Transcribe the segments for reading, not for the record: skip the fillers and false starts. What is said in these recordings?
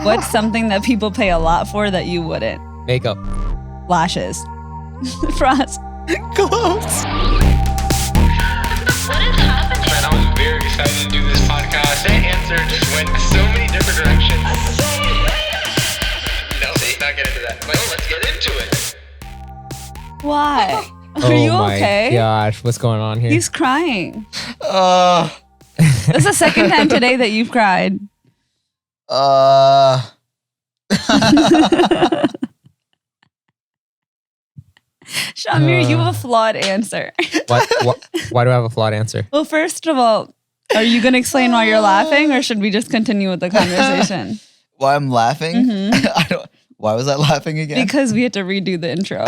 What's something that people pay a lot for that you wouldn't? Makeup. Lashes. Frost. Close. What is happening? Man, I was very excited to do this podcast. That answer just went so many different directions. No, see, not get into that. Well, let's get into it. Why? Are you okay? Oh my gosh, what's going on here? He's crying. This is the second time today that you've cried. Shamir, you have a flawed answer. Why do I have a flawed answer? Well, first of all, are you going to explain why you're laughing, or should we just continue with the conversation? Why I'm laughing? Mm-hmm. Why was I laughing again? Because we had to redo the intro.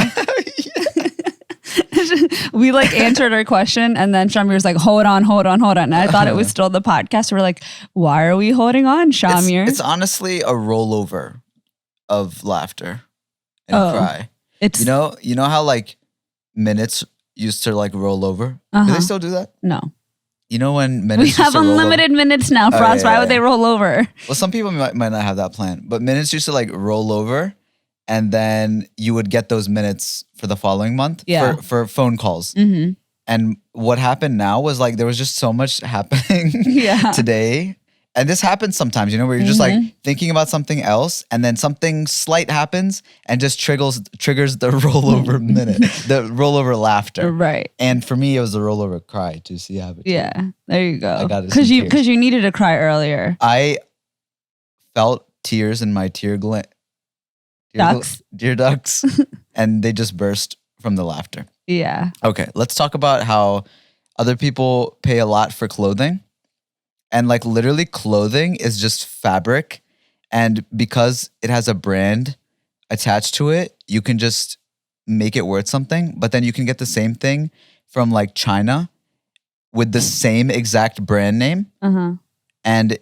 We answered our question, and then Shamir was like, hold on. And I thought it was still the podcast. We're like, why are we holding on, Shamir? It's honestly a rollover of laughter and cry. It's you know how minutes used to roll over? Do they still do that? No. You know when We minutes have unlimited minutes now, Frost. Why would they roll over? Well, some people might not have that plan, but minutes used to roll over, and then you would get those minutes for the following month for phone calls. Mm-hmm. And what happened now was there was just so much happening today. And this happens sometimes, where you're just thinking about something else, and then something slight happens and just triggers the rollover minute, the rollover laughter. Right. And for me, it was the rollover cry to see how it. Yeah, there you go. I got it. Because you needed to cry earlier. I felt tears in my tear ducts, and they just burst from the laughter. Yeah. Okay, let's talk about how other people pay a lot for clothing. And literally clothing is just fabric. And because it has a brand attached to it, you can just make it worth something. But then you can get the same thing from China with the same exact brand name and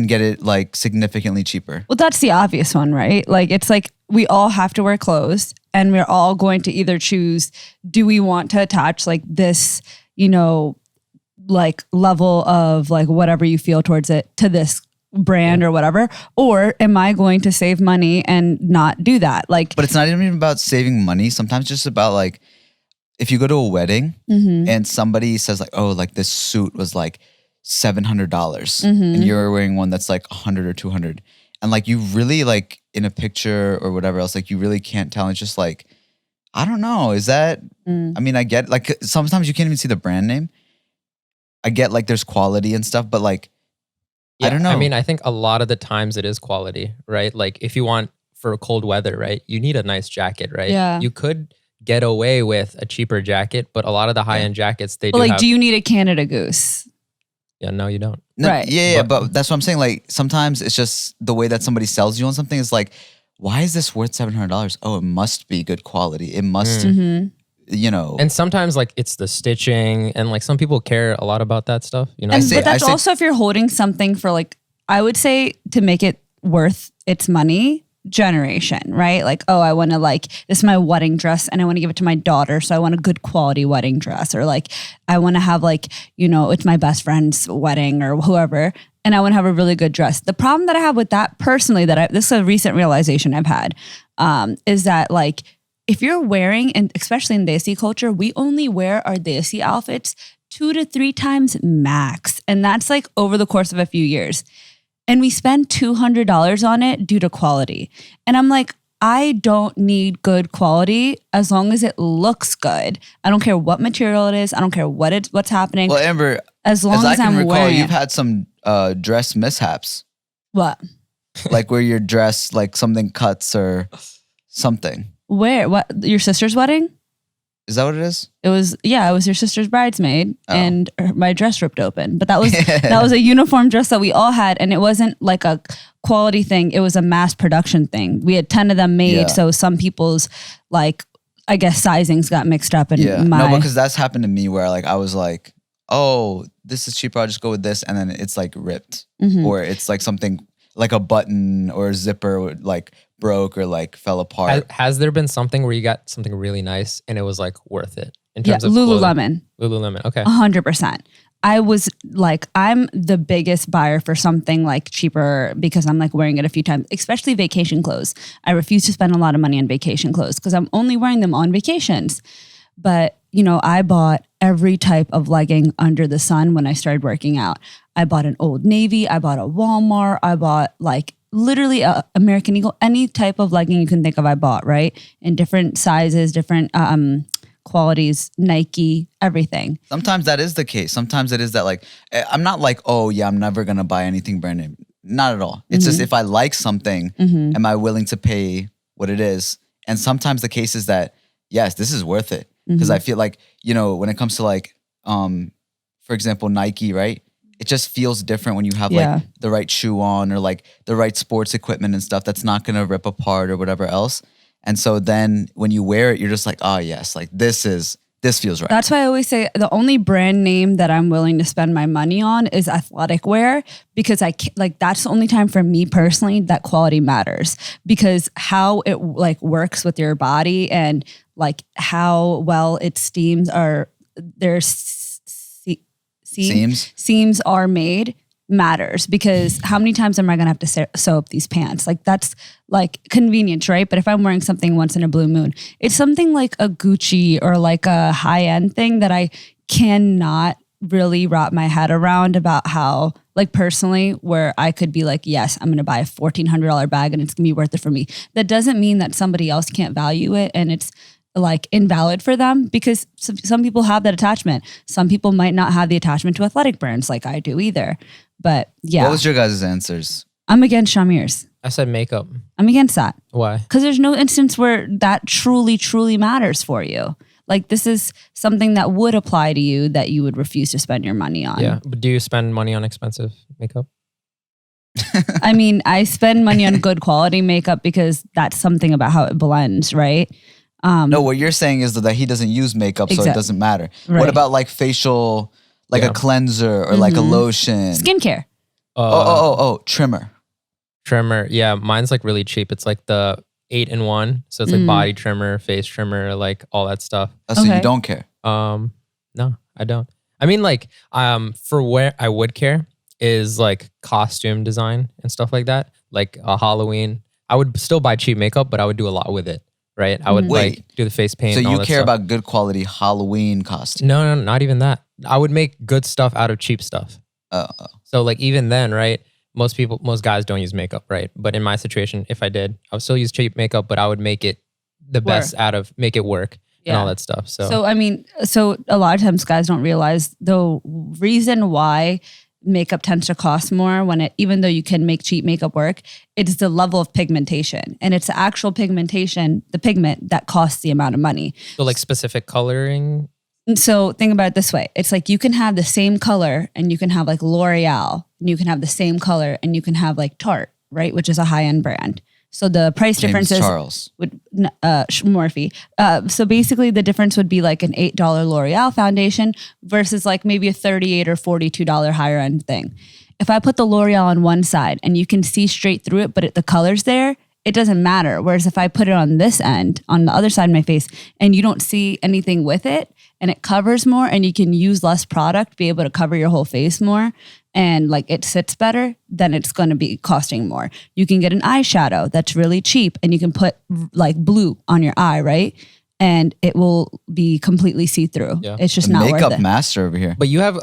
get it significantly cheaper. Well, that's the obvious one, right? It's we all have to wear clothes, and we're all going to either choose, do we want to attach this, level of whatever you feel towards it to this brand or whatever, or am I going to save money and not do that? But it's not even about saving money. Sometimes it's just about if you go to a wedding and somebody says this suit was $700 and you're wearing one that's $100 or $200, and you really in a picture or whatever else, you really can't tell. It's just I don't know. Is that? I mean, I get sometimes you can't even see the brand name. I get there's quality and stuff, but I don't know. I mean, I think a lot of the times it is quality, right? If you want for cold weather, right, you need a nice jacket, right? Yeah. You could get away with a cheaper jacket, but a lot of the high-end jackets, they do have... do you need a Canada Goose? Yeah, no, you don't. No, right. Yeah, but that's what I'm saying. Sometimes it's just the way that somebody sells you on something is why is this worth $700? Oh, it must be good quality. It must... And sometimes it's the stitching, and some people care a lot about that stuff, but that's also if you're holding something for I would say to make it worth its money, generation, right? I want to this is my wedding dress and I want to give it to my daughter, so I want a good quality wedding dress, or I want to have it's my best friend's wedding or whoever, and I want to have a really good dress. The problem that I have with that personally, this is a recent realization I've had, is that if you're wearing, and especially in Desi culture, we only wear our Desi outfits 2 to 3 times max. And that's over the course of a few years. And we spend $200 on it due to quality. And I'm I don't need good quality as long as it looks good. I don't care what material it is. I don't care what's happening. Well, Amber, as long as I'm wearing you've had some dress mishaps. What? Where your dress, something cuts or something. Where? What? Your sister's wedding? Is that what it is? It was your sister's bridesmaid, and my dress ripped open. But that was a uniform dress that we all had, and it wasn't a quality thing. It was a mass production thing. We had 10 of them made, so some people's I guess sizings got mixed up. And no, because that's happened to me where I was oh, this is cheaper. I'll just go with this, and then it's ripped, or it's something a button or a zipper broke or fell apart. Has there been something where you got something really nice and it was worth it in terms of Lululemon? Lululemon, okay. 100%. I was like, I'm the biggest buyer for something like cheaper because I'm like wearing it a few times, especially vacation clothes. I refuse to spend a lot of money on vacation clothes because I'm only wearing them on vacations. But, you know, I bought every type of legging under the sun when I started working out. I bought an Old Navy. I bought a Walmart. I bought like literally a American Eagle, any type of legging you can think of, I bought, right? In different sizes, different qualities, Nike, everything. Sometimes that is the case. Sometimes it is that like, I'm not like, oh yeah, I'm never going to buy anything brand name. Not at all. It's just if I like something, am I willing to pay what it is? And sometimes the case is that, yes, this is worth it. Because I feel like, you know, when it comes to like, for example, Nike, right? It just feels different when you have like the right shoe on or like the right sports equipment and stuff that's not going to rip apart or whatever else. And so then when you wear it, you're just like, oh yes, like this feels right. That's why I always say the only brand name that I'm willing to spend my money on is athletic wear, because that's the only time for me personally that quality matters, because how it like works with your body and like how well it steams or their seams are made matters, because how many times am I going to have to sew up these pants? Like that's like convenience, right? But if I'm wearing something once in a blue moon, it's something like a Gucci or like a high end thing that I cannot really wrap my head around about how, like personally, where I could be like, yes, I'm going to buy a $1,400 bag and it's going to be worth it for me. That doesn't mean that somebody else can't value it and it's like invalid for them, because some people have that attachment. Some people might not have the attachment to athletic brands like I do either. But yeah. What was your guys' answers? I'm against Shamir's. I said makeup. I'm against that. Why? Because there's no instance where that truly matters for you. Like this is something that would apply to you that you would refuse to spend your money on. Yeah, but do you spend money on expensive makeup? I mean, I spend money on good quality makeup because that's something about how it blends, right? No, what you're saying is that he doesn't use makeup, so it doesn't matter. Right. What about like facial, like a cleanser or like a lotion? Skincare. Trimmer. Trimmer. Yeah, mine's like really cheap. It's like the 8-in-1. So it's like body trimmer, face trimmer, like all that stuff. Oh, so you don't care? No, I don't. I mean, like, for where I would care is like costume design and stuff like that. Like Halloween, I would still buy cheap makeup, but I would do a lot with it. Right, I would like do the face paint. So and all you that care stuff. about good quality Halloween costume? No, not even that. I would make good stuff out of cheap stuff. So like even then, right? Most guys don't use makeup, right? But in my situation, if I did, I would still use cheap makeup, but I would make it the best make it work and all that stuff. So I mean, a lot of times guys don't realize the reason why makeup tends to cost more even though you can make cheap makeup work, it's the level of pigmentation, and it's the actual pigmentation, the pigment that costs the amount of money. So like specific coloring. So think about it this way. It's like you can have the same color and you can have like L'Oreal, and you can have the same color and you can have like Tarte, right? Which is a high-end brand. So the price differences would Morphe. So basically the difference would be like an $8 L'Oreal foundation versus like maybe a $38 or $42 higher end thing. If I put the L'Oreal on one side and you can see straight through it, but the color's there, it doesn't matter. Whereas if I put it on this end, on the other side of my face, and you don't see anything with it, and it covers more, and you can use less product, be able to cover your whole face more, and like it sits better, then it's going to be costing more. You can get an eyeshadow that's really cheap, and you can put like blue on your eye, right? And it will be completely see-through. Yeah. It's just not worth it. Makeup master over here. But you have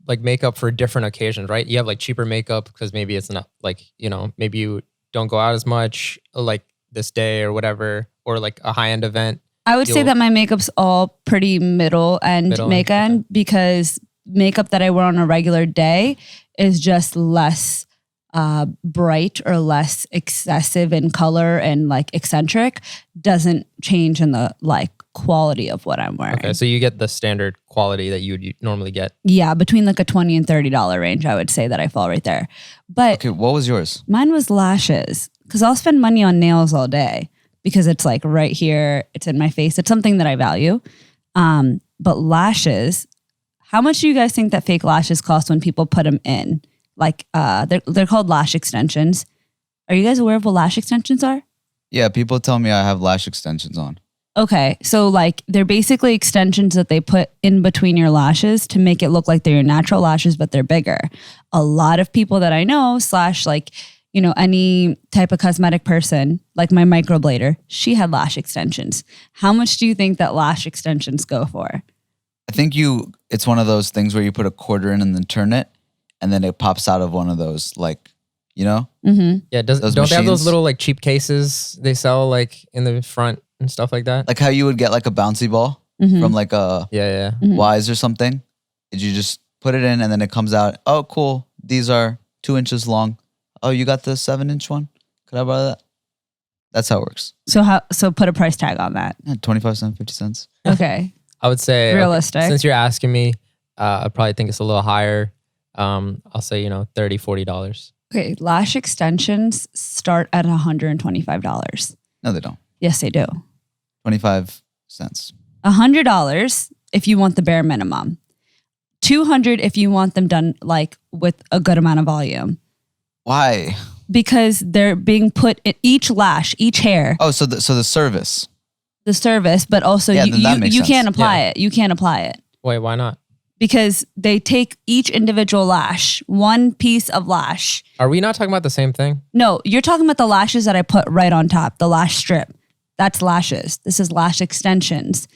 like makeup for different occasions, right? You have like cheaper makeup because maybe it's not like, you know, maybe you don't go out as much like this day or whatever, or like a high-end event. I would say that my makeup's all pretty middle makeup, because makeup that I wear on a regular day is just less bright or less excessive in color and like eccentric, doesn't change in the like quality of what I'm wearing. Okay, so you get the standard quality that you would normally get. Yeah, between like a $20 and $30 range, I would say that I fall right there. But okay, what was yours? Mine was lashes, because I'll spend money on nails all day because it's like right here, it's in my face. It's something that I value. But lashes, how much do you guys think that fake lashes cost when people put them in? Like they're called lash extensions. Are you guys aware of what lash extensions are? Yeah, people tell me I have lash extensions on. Okay, so like they're basically extensions that they put in between your lashes to make it look like they're your natural lashes, but they're bigger. A lot of people that I know / like, you know, any type of cosmetic person, like my microblader, she had lash extensions. How much do you think that lash extensions go for? I think it's one of those things where you put a quarter in and then turn it, and then it pops out of one of those, like, you know? Mm-hmm. Yeah, don't they have those little like cheap cases they sell like in the front and stuff like that? Like how you would get like a bouncy ball from like a Wise or something. Did you just put it in and then it comes out? Oh, cool. These are 2 inches long. Oh, you got the 7-inch one? Could I borrow that? That's how it works. So put a price tag on that. Yeah, 25 cents, 50 cents. Okay. I would say realistic. Since you're asking me, I probably think it's a little higher. I'll say, $30, $40. Okay, lash extensions start at $125. No, they don't. Yes, they do. 25 cents. $100 if you want the bare minimum. $200 if you want them done like with a good amount of volume. Why? Because they're being put in each lash, each hair. Oh, so the service. The service, but also you can't apply it. You can't apply it. Wait, why not? Because they take each individual lash, one piece of lash. Are we not talking about the same thing? No, you're talking about the lashes that I put right on top, the lash strip. That's lashes. This is lash extensions.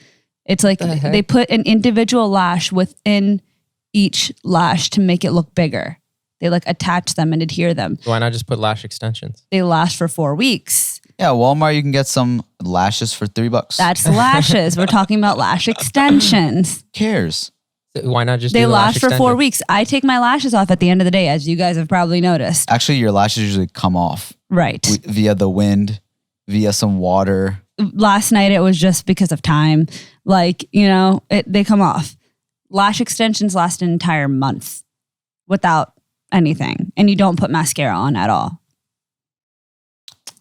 It's like they put an individual lash within each lash to make it look bigger. They like attach them and adhere them. Why not just put lash extensions? They last for 4 weeks. Yeah, Walmart, you can get some lashes for $3. That's lashes. We're talking about lash extensions. Who cares? Why not just They do the last lash for 4 weeks. I take my lashes off at the end of the day, as you guys have probably noticed. Actually, your lashes usually come off. Right. Via the wind, via some water. Last night it was just because of time. Like, they come off. Lash extensions last an entire month without anything. And you don't put mascara on at all.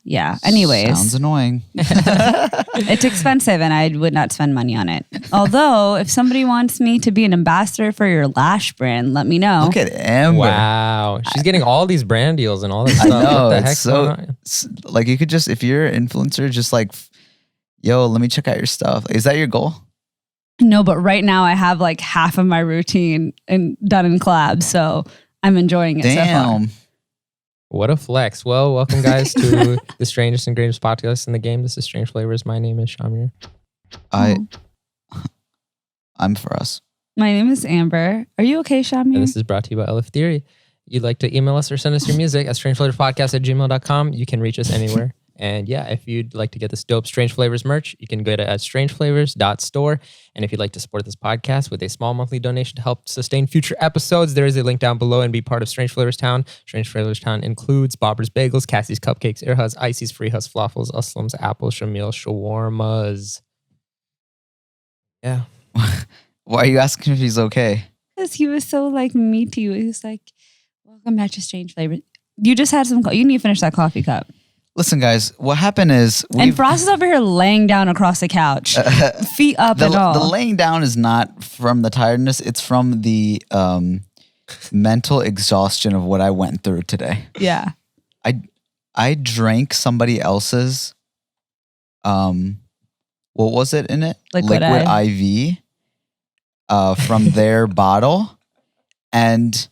Yeah. Anyways. Sounds annoying. It's expensive and I would not spend money on it. Although, if somebody wants me to be an ambassador for your lash brand, let me know. Look at Amber. Wow. She's getting all these brand deals and all that stuff. I know. What the heck's It's so, going on? like, you could just, if you're an influencer, just like, yo, let me check out your stuff. Is that your goal? No, but right now I have like half of my routine done in collabs. So I'm enjoying it so far. What a flex. Well, welcome guys to the strangest and greatest podcast in the game. This is Strange Flavors. My name is Shamir. I'm for us. My name is Amber. Are you okay, Shamir? And this is brought to you by Alif Theory. You'd like to email us or send us your music at strangeflavorspodcast@gmail.com. You can reach us anywhere. And yeah, if you'd like to get this dope Strange Flavors merch, you can go to strangeflavors.store. And if you'd like to support this podcast with a small monthly donation to help sustain future episodes, there is a link down below and be part of Strange Flavors Town. Strange Flavors Town includes Bobber's Bagels, Cassie's Cupcakes, Air Huz, Icy's, Free Huz, Fluffles, Uslam's, Apples, Shamil, Shawarmas. Yeah. Why are you asking if he's okay? Because he was so like me to you. He was like, welcome back to Strange Flavors. You just had some, you need to finish that coffee cup. Listen, guys, what happened is... And Frost is over here laying down across the couch. Feet up and all. The laying down is not from the tiredness. It's from the mental exhaustion of what I went through today. Yeah. I drank somebody else's... what was it in it? Liquid IV from their bottle. And...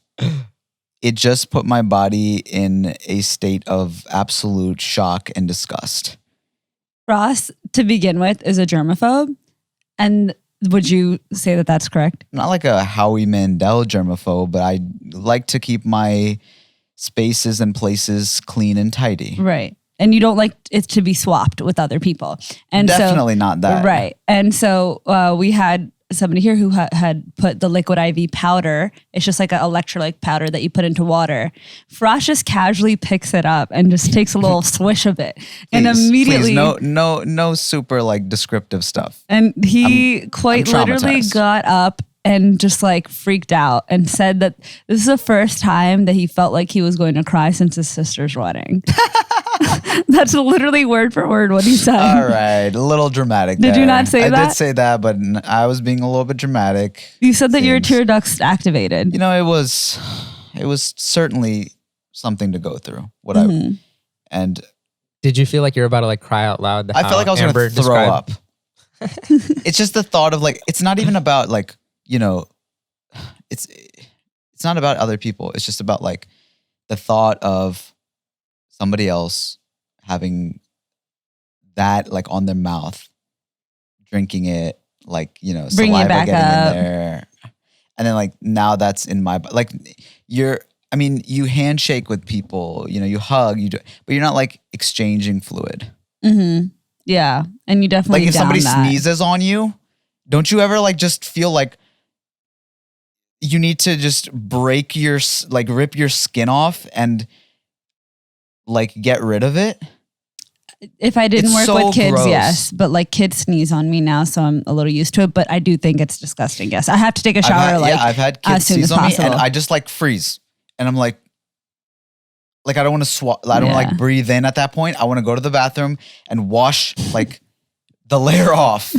it just put my body in a state of absolute shock and disgust. Ross, to begin with, is a germaphobe. And would you say that that's correct? Not like a Howie Mandel germaphobe, but I like to keep my spaces and places clean and tidy. Right. And you don't like it to be swapped with other people. And Definitely not that. Right. And so we had somebody here who had put the liquid IV powder. It's just like an electrolyte powder that you put into water. Frost just casually picks it up and just takes a little swish of it. And immediately... no super like descriptive stuff. And he quite literally got up and just like freaked out and said that this is the first time that he felt like he was going to cry since his sister's wedding. That's literally word for word what he said. All right, a little dramatic. Did you not say that? I did say that, but I was being a little bit dramatic. You said that your tear ducts activated. You know, it was certainly something to go through. And did you feel like you're about to like cry out loud? I felt like I was going to throw up. it's just the thought of like, it's not even about like, you know, it's not about other people. It's just about like the thought of somebody else having that like on their mouth, drinking it, like, you know, Bring it saliva back getting up. in there. And then like now that's in my, like you handshake with people, you know, you hug, you do, but you're not like exchanging fluid. Mm-hmm. Yeah. And you definitely Like if somebody that. sneezes on you, don't you ever like just feel like you need to just rip your skin off and like get rid of it? If I didn't It's work so with kids, gross. yes. But like kids sneeze on me now, so I'm a little used to it. But I do think it's disgusting. Yes. I have to take a shower I've had kids as soon sneeze as on me possible. and I just like freeze. And I'm like I don't want to I don't want to like breathe in at that point. I want to go to the bathroom and wash like the layer off.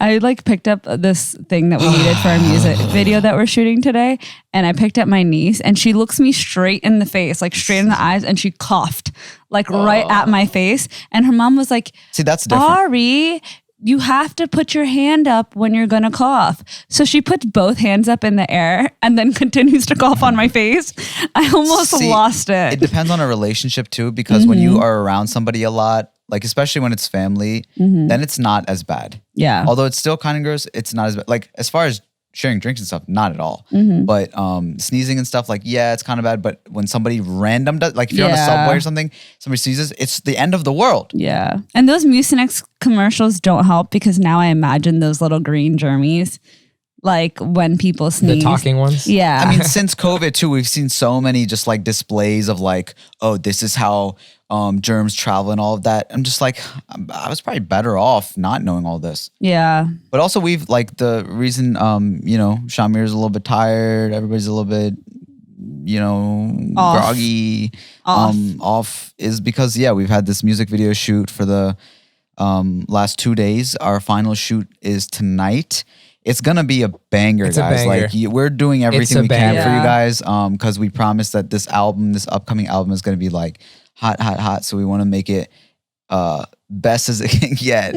I like picked up this thing that we needed for our music video that we're shooting today. And I picked up my niece and she looks me straight in the face, like straight in the eyes. And she coughed like right at my face. And her mom was like, see, that's different. Ari, you have to put your hand up when you're going to cough. So she puts both hands up in the air and then continues to cough on my face. I almost lost it. It depends on a relationship too, because when you are around somebody a lot, like especially when it's family, then it's not as bad. Yeah. Although it's still kind of gross, it's not as bad. Like as far as sharing drinks and stuff, not at all. But sneezing and stuff, like, yeah, it's kind of bad. But when somebody random does, like if you're on a subway or something, somebody sneezes, it's the end of the world. Yeah. And those Mucinex commercials don't help because now I imagine those little green germies, like when people sneeze. The talking ones? Yeah. I mean, since COVID too, we've seen so many just like displays of like, oh, this is how germs travel and all of that. I'm just like, I was probably better off not knowing all this. Yeah. But also we've like the reason, you know, Shamir's a little bit tired. Everybody's a little bit, you know, groggy, off is because, yeah, we've had this music video shoot for the last 2 days. Our final shoot is tonight. It's going to be a banger, It's a guys. banger. Like we're doing everything we can banger. for you guys. Cause we promised that this upcoming album is going to be like hot. So we want to make it, best as it can get.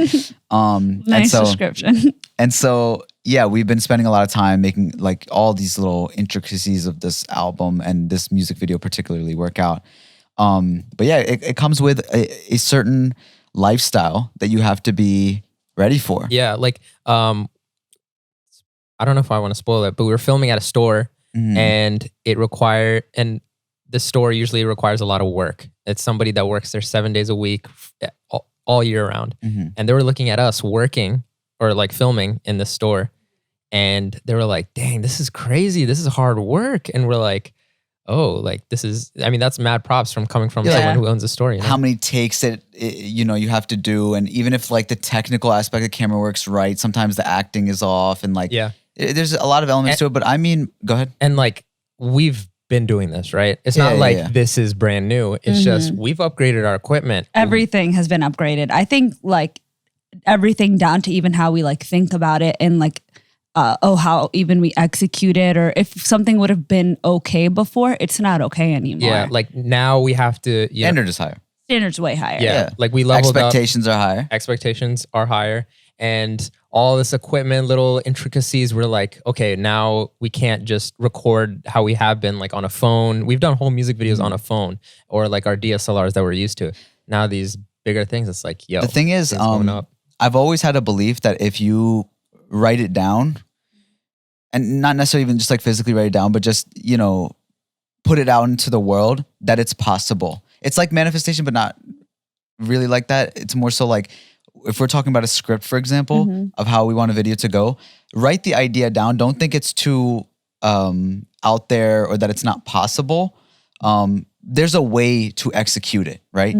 Nice description. And so, yeah, we've been spending a lot of time making like all these little intricacies of this album and this music video particularly work out. But yeah, it comes with a certain lifestyle that you have to be ready for. Yeah, like I don't know if I want to spoil it, but we were filming at a store and the store usually requires a lot of work. It's somebody that works there 7 days a week, all year round. And they were looking at us working or like filming in the store. And they were like, dang, this is crazy. This is hard work. And we're like, oh, like that's mad props from coming from someone who owns a store. You know? How many takes you know, you have to do. And even if like the technical aspect of the camera works right, sometimes the acting is off and like, there's a lot of elements to it, but I mean, go ahead. And like, we've been doing this, right? It's not like this is brand new. It's just we've upgraded our equipment. Everything has been upgraded. I think like everything down to even how we like think about it and like, how even we execute it, or if something would have been okay before, it's not okay anymore. Yeah, like now we have to... Standard is higher. Standard's way higher. Yeah, like we leveled Expectations are higher. Expectations are higher. And all this equipment, little intricacies, we're like, okay, now we can't just record how we have been like on a phone. We've done whole music videos on a phone or like our DSLRs that we're used to. Now these bigger things, it's like, yo. The thing is, up. I've always had a belief that if you write it down, and not necessarily even just like physically write it down, but just, you know, put it out into the world, that it's possible. It's like manifestation, but not really like that. It's more so like, if we're talking about a script, for example, of how we want a video to go, write the idea down. Don't think it's too out there or that it's not possible. There's a way to execute it, right?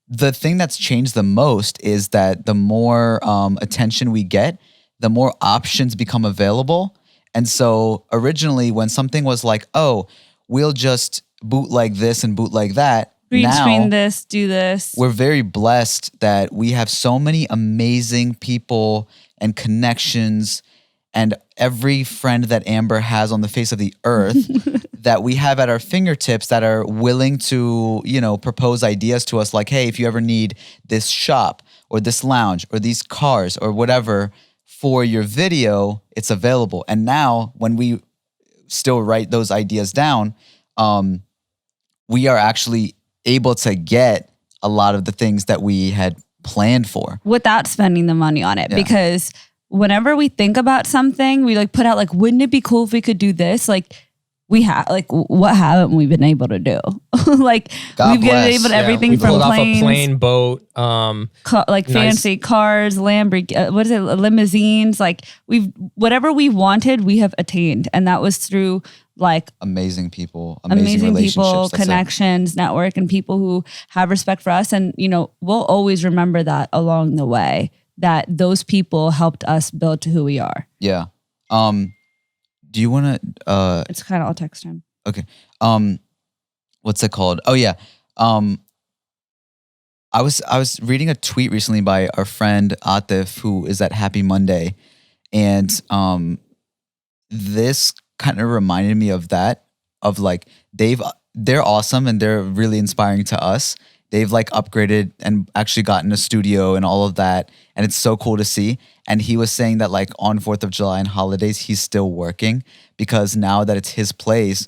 The thing that's changed the most is that the more attention we get, the more options become available. And so originally when something was like, oh, we'll just bootleg this and bootleg that. Green screen this, do this. We're very blessed that we have so many amazing people and connections and every friend that Amber has on the face of the earth that we have at our fingertips that are willing to, you know, propose ideas to us like, hey, if you ever need this shop, or this lounge or these cars or whatever for your video, it's available. And now when we still write those ideas down, we are actually able to get a lot of the things that we had planned for without spending the money on it. Yeah. Because whenever we think about something, we like put out like, wouldn't it be cool if we could do this? Like we have, like what haven't we been able to do? Like God we've been bless. able to Yeah, everything we from pulled planes, off a plane, boat, like nice. fancy cars, limousines. Like whatever we wanted, we have attained. And that was through like amazing people, amazing relationships. people, That's it. connections, network, and people who have respect for us. And, you know, we'll always remember that along the way, that those people helped us build to who we are. Yeah. Do you want to, It's kind of, I'll text him. okay. What's it called? Oh yeah. I was reading a tweet recently by our friend Alif, who is at Happy Monday. And, this kind of reminded me of that, of like, they're awesome and they're really inspiring to us. They've like upgraded and actually gotten a studio and all of that. And it's so cool to see. And he was saying that like on 4th of July and holidays, he's still working because now that it's his place,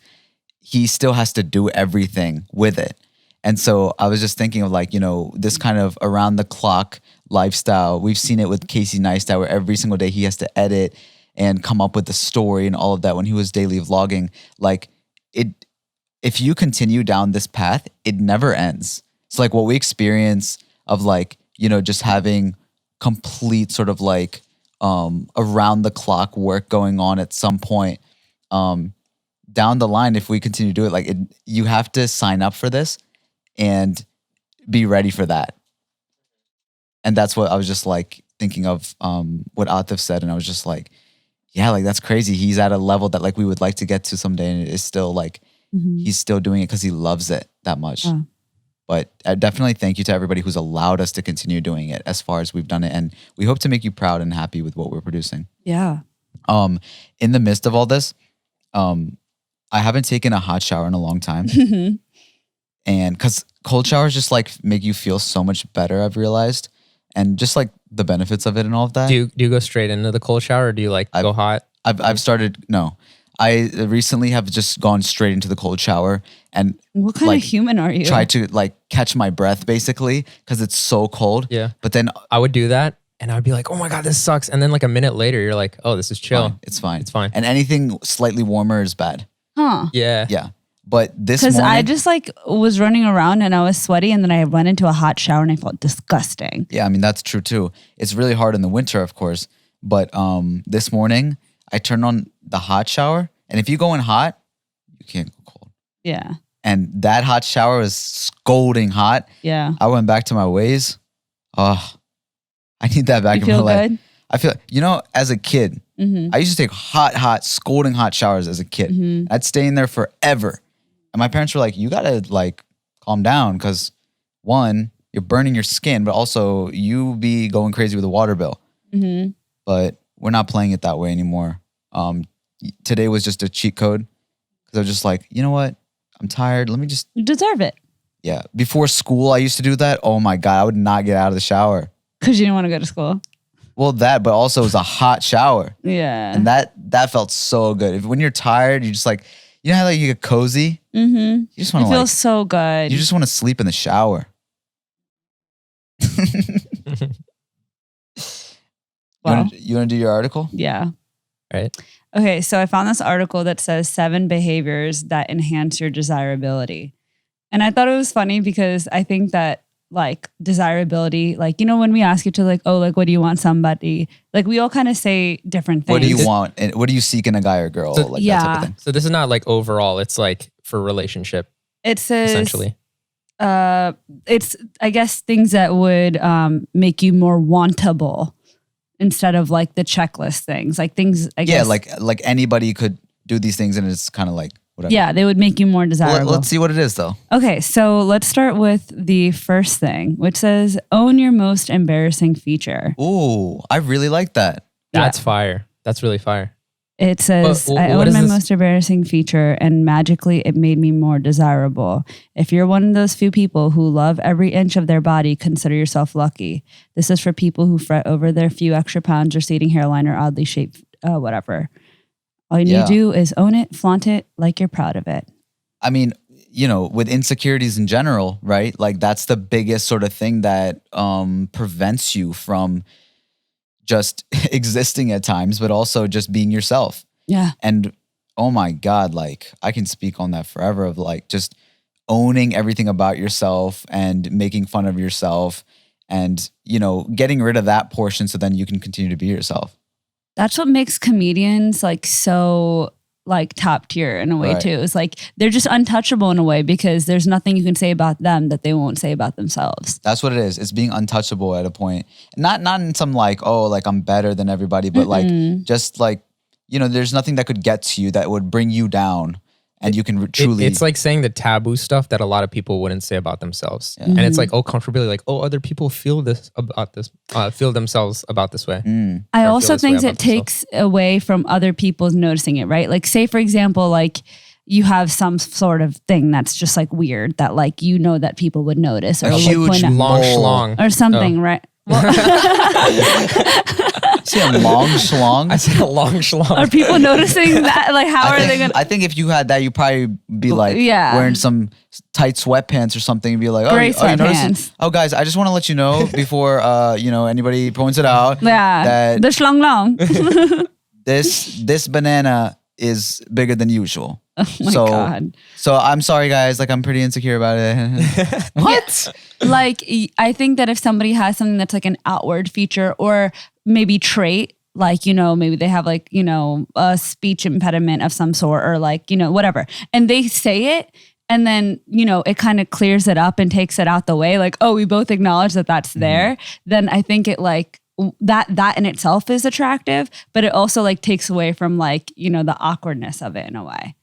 he still has to do everything with it. And so I was just thinking of like, you know, this kind of around the clock lifestyle. We've seen it with Casey Neistat where every single day he has to edit and come up with the story and all of that when he was daily vlogging. Like if you continue down this path, it never ends. It's like what we experience of like, you know, just having complete sort of like around the clock work going on at some point down the line. If we continue to do it, like you have to sign up for this and be ready for that. And that's what I was just like thinking of what Alif said. And I was just like, yeah, like that's crazy. He's at a level that like we would like to get to someday. And it is still like, he's still doing it because he loves it that much. But I definitely thank you to everybody who's allowed us to continue doing it as far as we've done it. And we hope to make you proud and happy with what we're producing. Yeah. In the midst of all this, I haven't taken a hot shower in a long time. And because cold showers just like make you feel so much better, I've realized. And just like the benefits of it and all of that. Do you go straight into the cold shower or do you like go hot? I've started, no. I recently have just gone straight into the cold shower and what kind like, of human are you? try to like catch my breath basically because it's so cold. Yeah. But then I would do that and I'd be like, oh my God, this sucks. And then like a minute later, you're like, oh, this is chill. it's fine. It's fine. And anything slightly warmer is bad. Huh. Yeah. Yeah. But this Because morning, I just like was running around and I was sweaty and then I went into a hot shower and I felt disgusting. yeah, I mean, that's true too. It's really hard in the winter, of course. But this morning I turned on the hot shower. And if you go in hot, you can't go cold. Yeah. And that hot shower was scalding hot. Yeah. I went back to my ways. Oh, I need that back You in my feel life. good? I feel, you know, as a kid, I used to take hot, scalding hot showers as a kid. I'd stay in there forever. And my parents were like, you gotta like calm down because one, you're burning your skin, but also you be going crazy with the water bill. But we're not playing it that way anymore. Today was just a cheat code because I was just like, you know what? I'm tired. Let me just. You deserve it. Yeah. Before school, I used to do that. Oh my God. I would not get out of the shower. Because you didn't want to go to school. Well, that, but also it was a hot shower. Yeah. And that felt so good. When you're tired, you just like, you know how like you get cozy? You just want It to feels so good. you just want to sleep in the shower. Wow. You want to do your article? Yeah. Right. Okay, so I found this article that says 7 behaviors that enhance your desirability. And I thought it was funny because I think that like desirability, like, you know, when we ask you to like, oh, like, what do you want somebody? Like we all kind of say different things. What do you want? And what do you seek in a guy or girl? So- Like Yeah. that type of thing. So this is not like overall, it's like for relationship, It says, essentially. it's, I guess, things that would make you more wantable instead of like the checklist things. Like things, I guess. Yeah, like anybody could do these things and it's kind of like whatever. Yeah, they would make you more Well, desirable. let's see what it is though. Okay, so let's start with the first thing, which says own your most embarrassing feature. Ooh, I really like that. That's fire. That's really fire. It says, But I what own is my this- most embarrassing feature and magically it made me more desirable. If you're one of those few people who love every inch of their body, consider yourself lucky. This is for people who fret over their few extra pounds, receding hairline, or oddly shaped whatever. All you need to do is own it, flaunt it like you're proud of it. I mean, you know, with insecurities in general, right? Like that's the biggest sort of thing that prevents you from just existing at times, but also just being yourself. Yeah. And oh my God, like I can speak on that forever of like just owning everything about yourself and making fun of yourself and, you know, getting rid of that portion so then you can continue to be yourself. That's what makes comedians like so like top tier in a way too. It's like they're just untouchable in a way because there's nothing you can say about them that they won't say about themselves. That's what it is. It's being untouchable at a point. Not in some like, oh, like I'm better than everybody, but like just like, you know, there's nothing that could get to you that would bring you down and you can truly. It's like saying the taboo stuff that a lot of people wouldn't say about themselves. Yeah. And it's like, oh, comfortability, like, oh, other people feel this about this, feel themselves about this way. I also think it takes away from other people noticing it, right? Like say, for example, like you have some sort of thing that's just like weird that like, you know, that people would notice or a like huge long schlong or something, right? Well, see a long schlong? I said a long schlong. are people noticing that? Like, how are they going to? I think if you had that, you'd probably be like wearing some tight sweatpants or something and be like, Gray you sweatpants. Oh, guys, I just want to let you know before, you know, anybody points it out. Yeah, that the schlong long. this banana is bigger than usual. Oh my God. So I'm sorry, guys. Like, I'm pretty insecure about it. What? Like, I think that if somebody has something that's like an outward feature or maybe trait, like, you know, maybe they have like, you know, a speech impediment of some sort or like, you know, whatever. And they say it and then, you know, it kind of clears it up and takes it out the way. Like, oh, we both acknowledge that that's there. Then I think it like, that in itself is attractive, but it also like takes away from like, you know, the awkwardness of it in a way.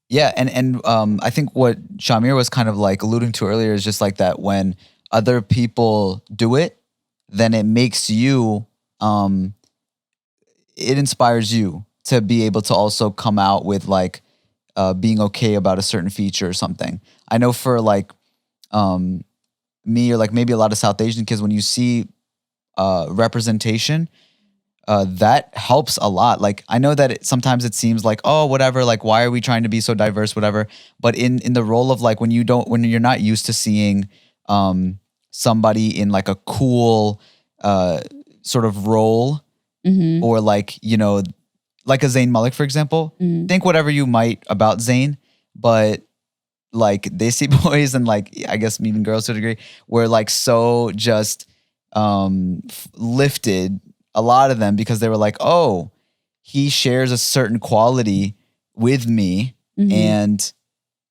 Yeah, and I think what Shamir was kind of like alluding to earlier is just like that when other people do it, then it makes you, it inspires you to be able to also come out with like being okay about a certain feature or something. I know for like me or like maybe a lot of South Asian kids, when you see representation, that helps a lot. Like I know that sometimes it seems like, oh, whatever, like why are we trying to be so diverse, whatever. But in the role of like when you're not used to seeing somebody in like a cool sort of role, or like, you know, like a Zayn Malik, for example, think whatever you might about Zayn, but like Desi boys and like, I guess even girls to a degree were like so just lifted, a lot of them, because they were like, oh, he shares a certain quality with me and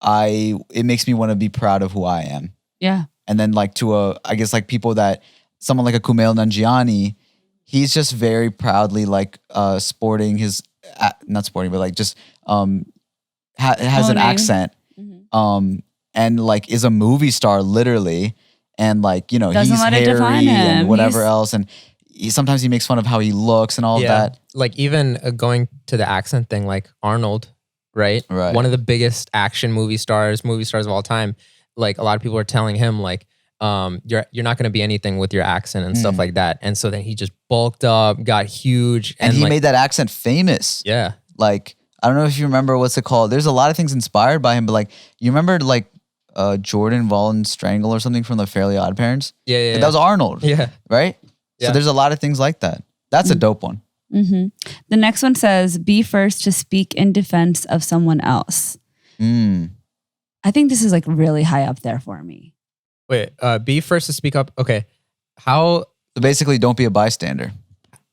it makes me want to be proud of who I am. Yeah. And then like I guess like people that, someone like a Kumail Nanjiani, he's just very proudly like sporting his, not sporting, but like just has an accent and like is a movie star literally. And like, you know, Doesn't he's let it define hairy and him. whatever else. And sometimes he makes fun of how he looks and all of that. Like even going to the accent thing, like Arnold, right? One of the biggest action movie stars of all time. Like a lot of people are telling him like, you're not going to be anything with your accent and stuff like that. And so then he just bulked up, got huge. And he like, made that accent famous. Yeah. Like, I don't know if you remember what's it called. There's a lot of things inspired by him, but like, you remember like Jordan Wallen Strangle or something from the Fairly Odd Parents? Yeah. That was Arnold. Yeah. Right? Yeah. So there's a lot of things like that. That's a dope one. The next one says, be first to speak in defense of someone else. I think this is like really high up there for me. Wait, be first to speak up. Okay. How? So basically, don't be a bystander.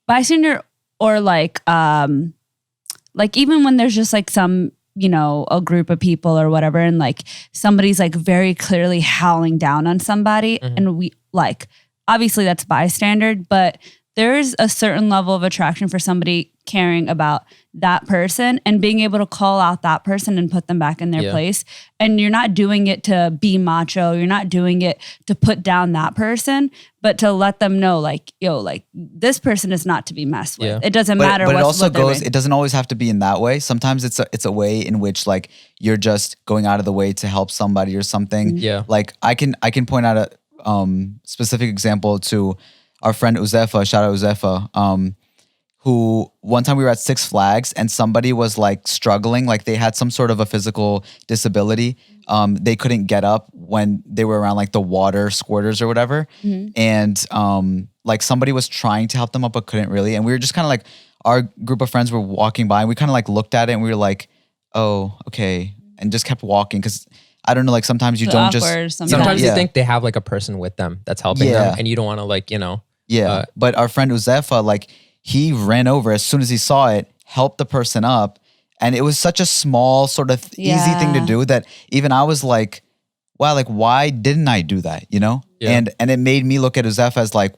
Bystander or like even when there's just like some, you know, a group of people or whatever, and like somebody's like very clearly howling down on somebody and we like, obviously that's bystander, but there's a certain level of attraction for somebody caring about that person and being able to call out that person and put them back in their place. And you're not doing it to be macho. You're not doing it to put down that person, but to let them know like, yo, like this person is not to be messed with. It doesn't matter but it also what goes, it doesn't always have to be in that way. Sometimes it's a way in which like you're just going out of the way to help somebody or something. Yeah. Like I can point out a specific example to our friend Uzefa, shout out Uzefa, who one time we were at Six Flags and somebody was like struggling, like they had some sort of a physical disability. They couldn't get up when they were around like the water squirters or whatever. And like somebody was trying to help them up but couldn't really. And we were just kind of like, our group of friends were walking by and we kind of like looked at it and we were like, oh, okay. And just kept walking because I don't know, like sometimes you don't just... Sometimes you think they have like a person with them that's helping them and you don't want to like, you know... Yeah, but our friend Uzefa, like he ran over as soon as he saw it, helped the person up. And it was such a small sort of easy thing to do that even I was like, wow, like why didn't I do that, you know? Yeah. And it made me look at Uzefa as like,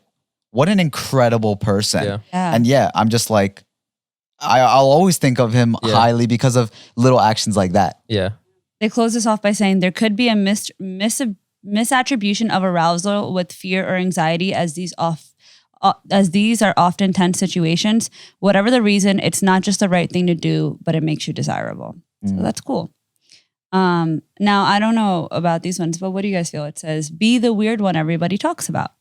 what an incredible person. Yeah. And I'm just like, I'll always think of him highly because of little actions like that. Yeah. They close this off by saying there could be a misattribution of arousal with fear or anxiety as these are often tense situations. Whatever the reason, it's not just the right thing to do, but it makes you desirable. So that's cool. Now, I don't know about these ones, but what do you guys feel? It says, be the weird one everybody talks about.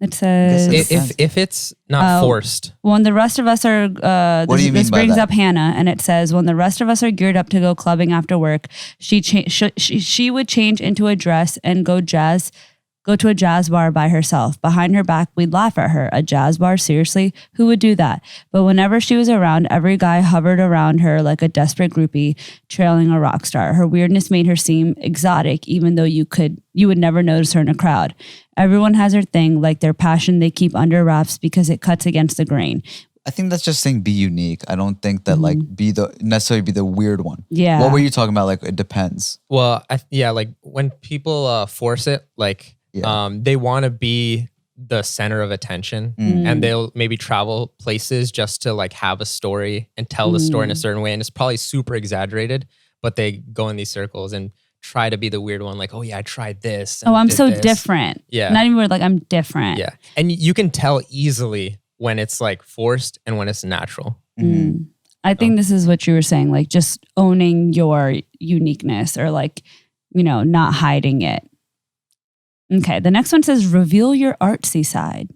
It says... If it's not forced. When the rest of us are... this brings up Hannah, and it says, when the rest of us are geared up to go clubbing after work, she would change into a dress and go to a jazz bar by herself. Behind her back, we'd laugh at her. A jazz bar? Seriously? Who would do that? But whenever she was around, every guy hovered around her like a desperate groupie trailing a rock star. Her weirdness made her seem exotic, even though you would never notice her in a crowd. Everyone has their thing, like their passion they keep under wraps because it cuts against the grain. I think that's just saying be unique. I don't think that like necessarily be the weird one. Yeah. What were you talking about? Like it depends. Well, like when people force it, like they want to be the center of attention and they'll maybe travel places just to like have a story and tell the story in a certain way. And it's probably super exaggerated, but they go in these circles and try to be the weird one. Like, oh yeah, I tried this. Oh, I'm so different. Yeah. Not even weird, like I'm different. Yeah. And you can tell easily when it's like forced and when it's natural. I think this is what you were saying, like just owning your uniqueness or like, you know, not hiding it. Okay, the next one says, reveal your artsy side.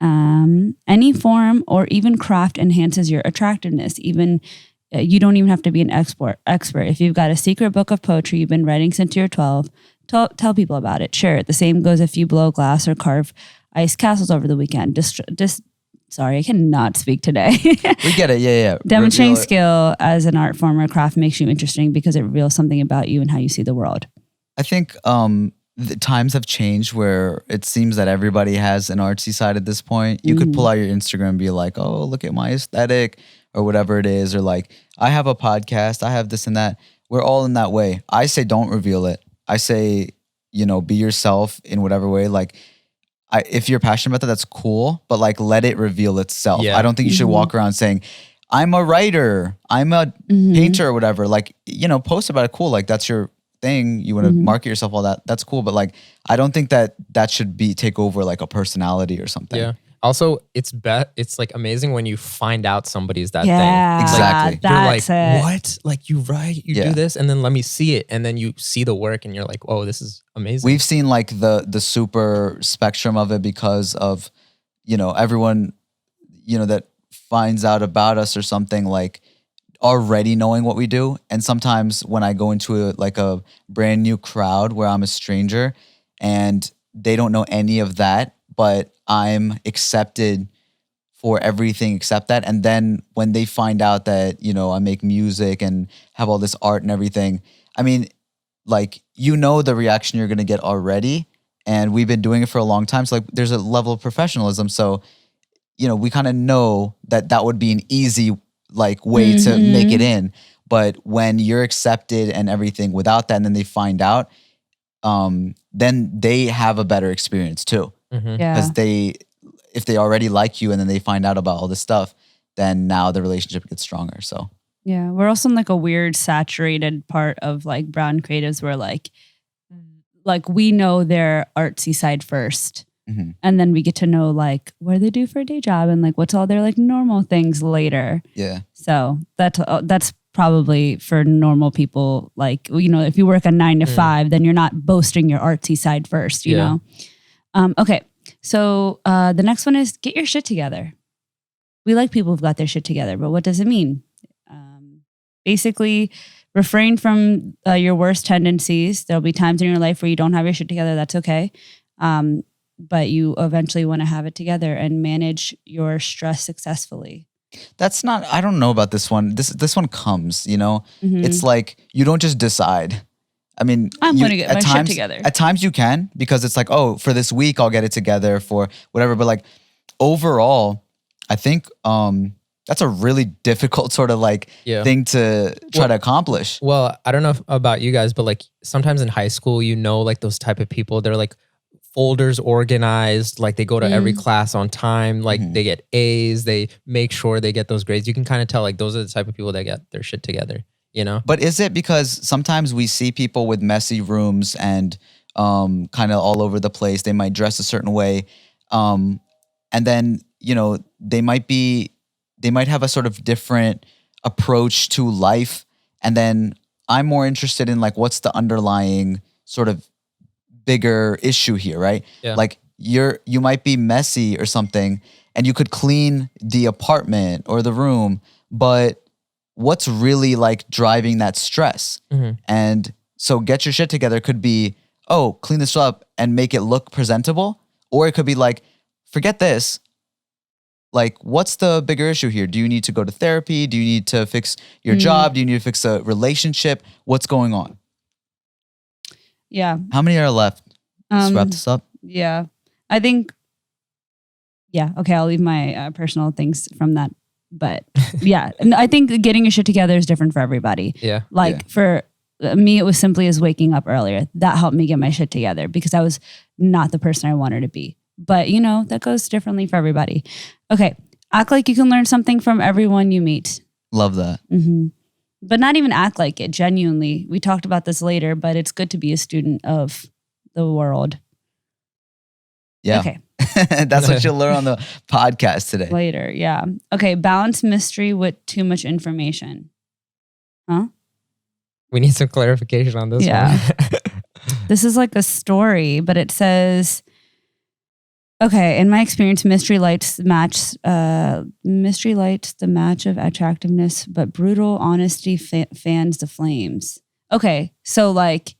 Any form or even craft enhances your attractiveness. Even you don't even have to be an expert. If you've got a secret book of poetry you've been writing since you're 12, tell people about it. Share it. The same goes if you blow glass or carve ice castles over the weekend. Sorry, I cannot speak today. We get it. Yeah. Demonstrating skill as an art form or craft makes you interesting because it reveals something about you and how you see the world. I think the times have changed where it seems that everybody has an artsy side at this point. You could pull out your Instagram and be like, oh, look at my aesthetic or whatever it is. Or like, I have a podcast, I have this and that. We're all in that way. I say, don't reveal it. I say, you know, be yourself in whatever way. Like, if you're passionate about that, that's cool. But like, let it reveal itself. Yeah. I don't think you should walk around saying, I'm a writer, I'm a painter or whatever. Like, you know, post about it. Cool. Like that's your thing. You want to market yourself, all that. That's cool. But like, I don't think that should take over like a personality or something. Yeah. Also, it's like amazing when you find out somebody's that thing. Exactly. You're like, what? Like you write, you do this, and then let me see it. And then you see the work and you're like, oh, this is amazing. We've seen like the super spectrum of it because of, you know, everyone, you know, that finds out about us or something like already knowing what we do. And sometimes when I go into a brand new crowd where I'm a stranger and they don't know any of that, but I'm accepted for everything except that. And then when they find out that, you know, I make music and have all this art and everything, I mean, like, you know, the reaction you're going to get already. And we've been doing it for a long time. So like there's a level of professionalism. So, you know, we kind of know that would be an easy like way to make it in. But when you're accepted and everything without that, and then they find out, then they have a better experience too. Because if they already like you and then they find out about all this stuff, then now the relationship gets stronger. So yeah, we're also in like a weird saturated part of like brown creatives where like we know their artsy side first. Mm-hmm. And then we get to know like what do they do for a day job and like what's all their like normal things later. Yeah. So that's probably for normal people. Like, you know, if you work a 9 to 5, then you're not boasting your artsy side first, you know? Okay. So the next one is get your shit together. We like people who've got their shit together, but what does it mean? Basically, refrain from your worst tendencies. There'll be times in your life where you don't have your shit together. That's okay. But you eventually want to have it together and manage your stress successfully. That's not, I don't know about this one. This one comes, you know? Mm-hmm. It's like, you don't just decide. I mean, I'm going to get my shit together. At times you can, because it's like, oh, for this week, I'll get it together for whatever. But like overall, I think that's a really difficult sort of like thing to try to accomplish. Well, I don't know about you guys, but like sometimes in high school, you know, like those type of people, they're like folders organized, like they go to every class on time, like they get A's, they make sure they get those grades. You can kind of tell like those are the type of people that get their shit together, you know? But is it because sometimes we see people with messy rooms and kind of all over the place, they might dress a certain way. And then, you know, they might have a sort of different approach to life. And then I'm more interested in like, what's the underlying sort of bigger issue here, right? Yeah. Like you might be messy or something and you could clean the apartment or the room, but what's really like driving that stress? And so get your shit together could be, oh, clean this up and make it look presentable. Or it could be like, forget this. Like, what's the bigger issue here? Do you need to go to therapy? Do you need to fix your job? Do you need to fix a relationship? What's going on? Yeah. How many are left? Let's wrap this up. Yeah. I think, okay, I'll leave my personal things from that. But yeah, and I think getting your shit together is different for everybody. Yeah. Like for me, it was simply as waking up earlier. That helped me get my shit together because I was not the person I wanted to be. But, you know, that goes differently for everybody. Okay. Act like you can learn something from everyone you meet. Love that. Mm-hmm. But not even act like it, genuinely. We talked about this later, but it's good to be a student of the world. Yeah. Okay. That's what you'll learn on the podcast today. Later, yeah. Okay, balance mystery with too much information. Huh? We need some clarification on this one. This is like a story, but it says... Okay, in my experience, mystery lights the match of attractiveness, but brutal honesty fans the flames. Okay, so like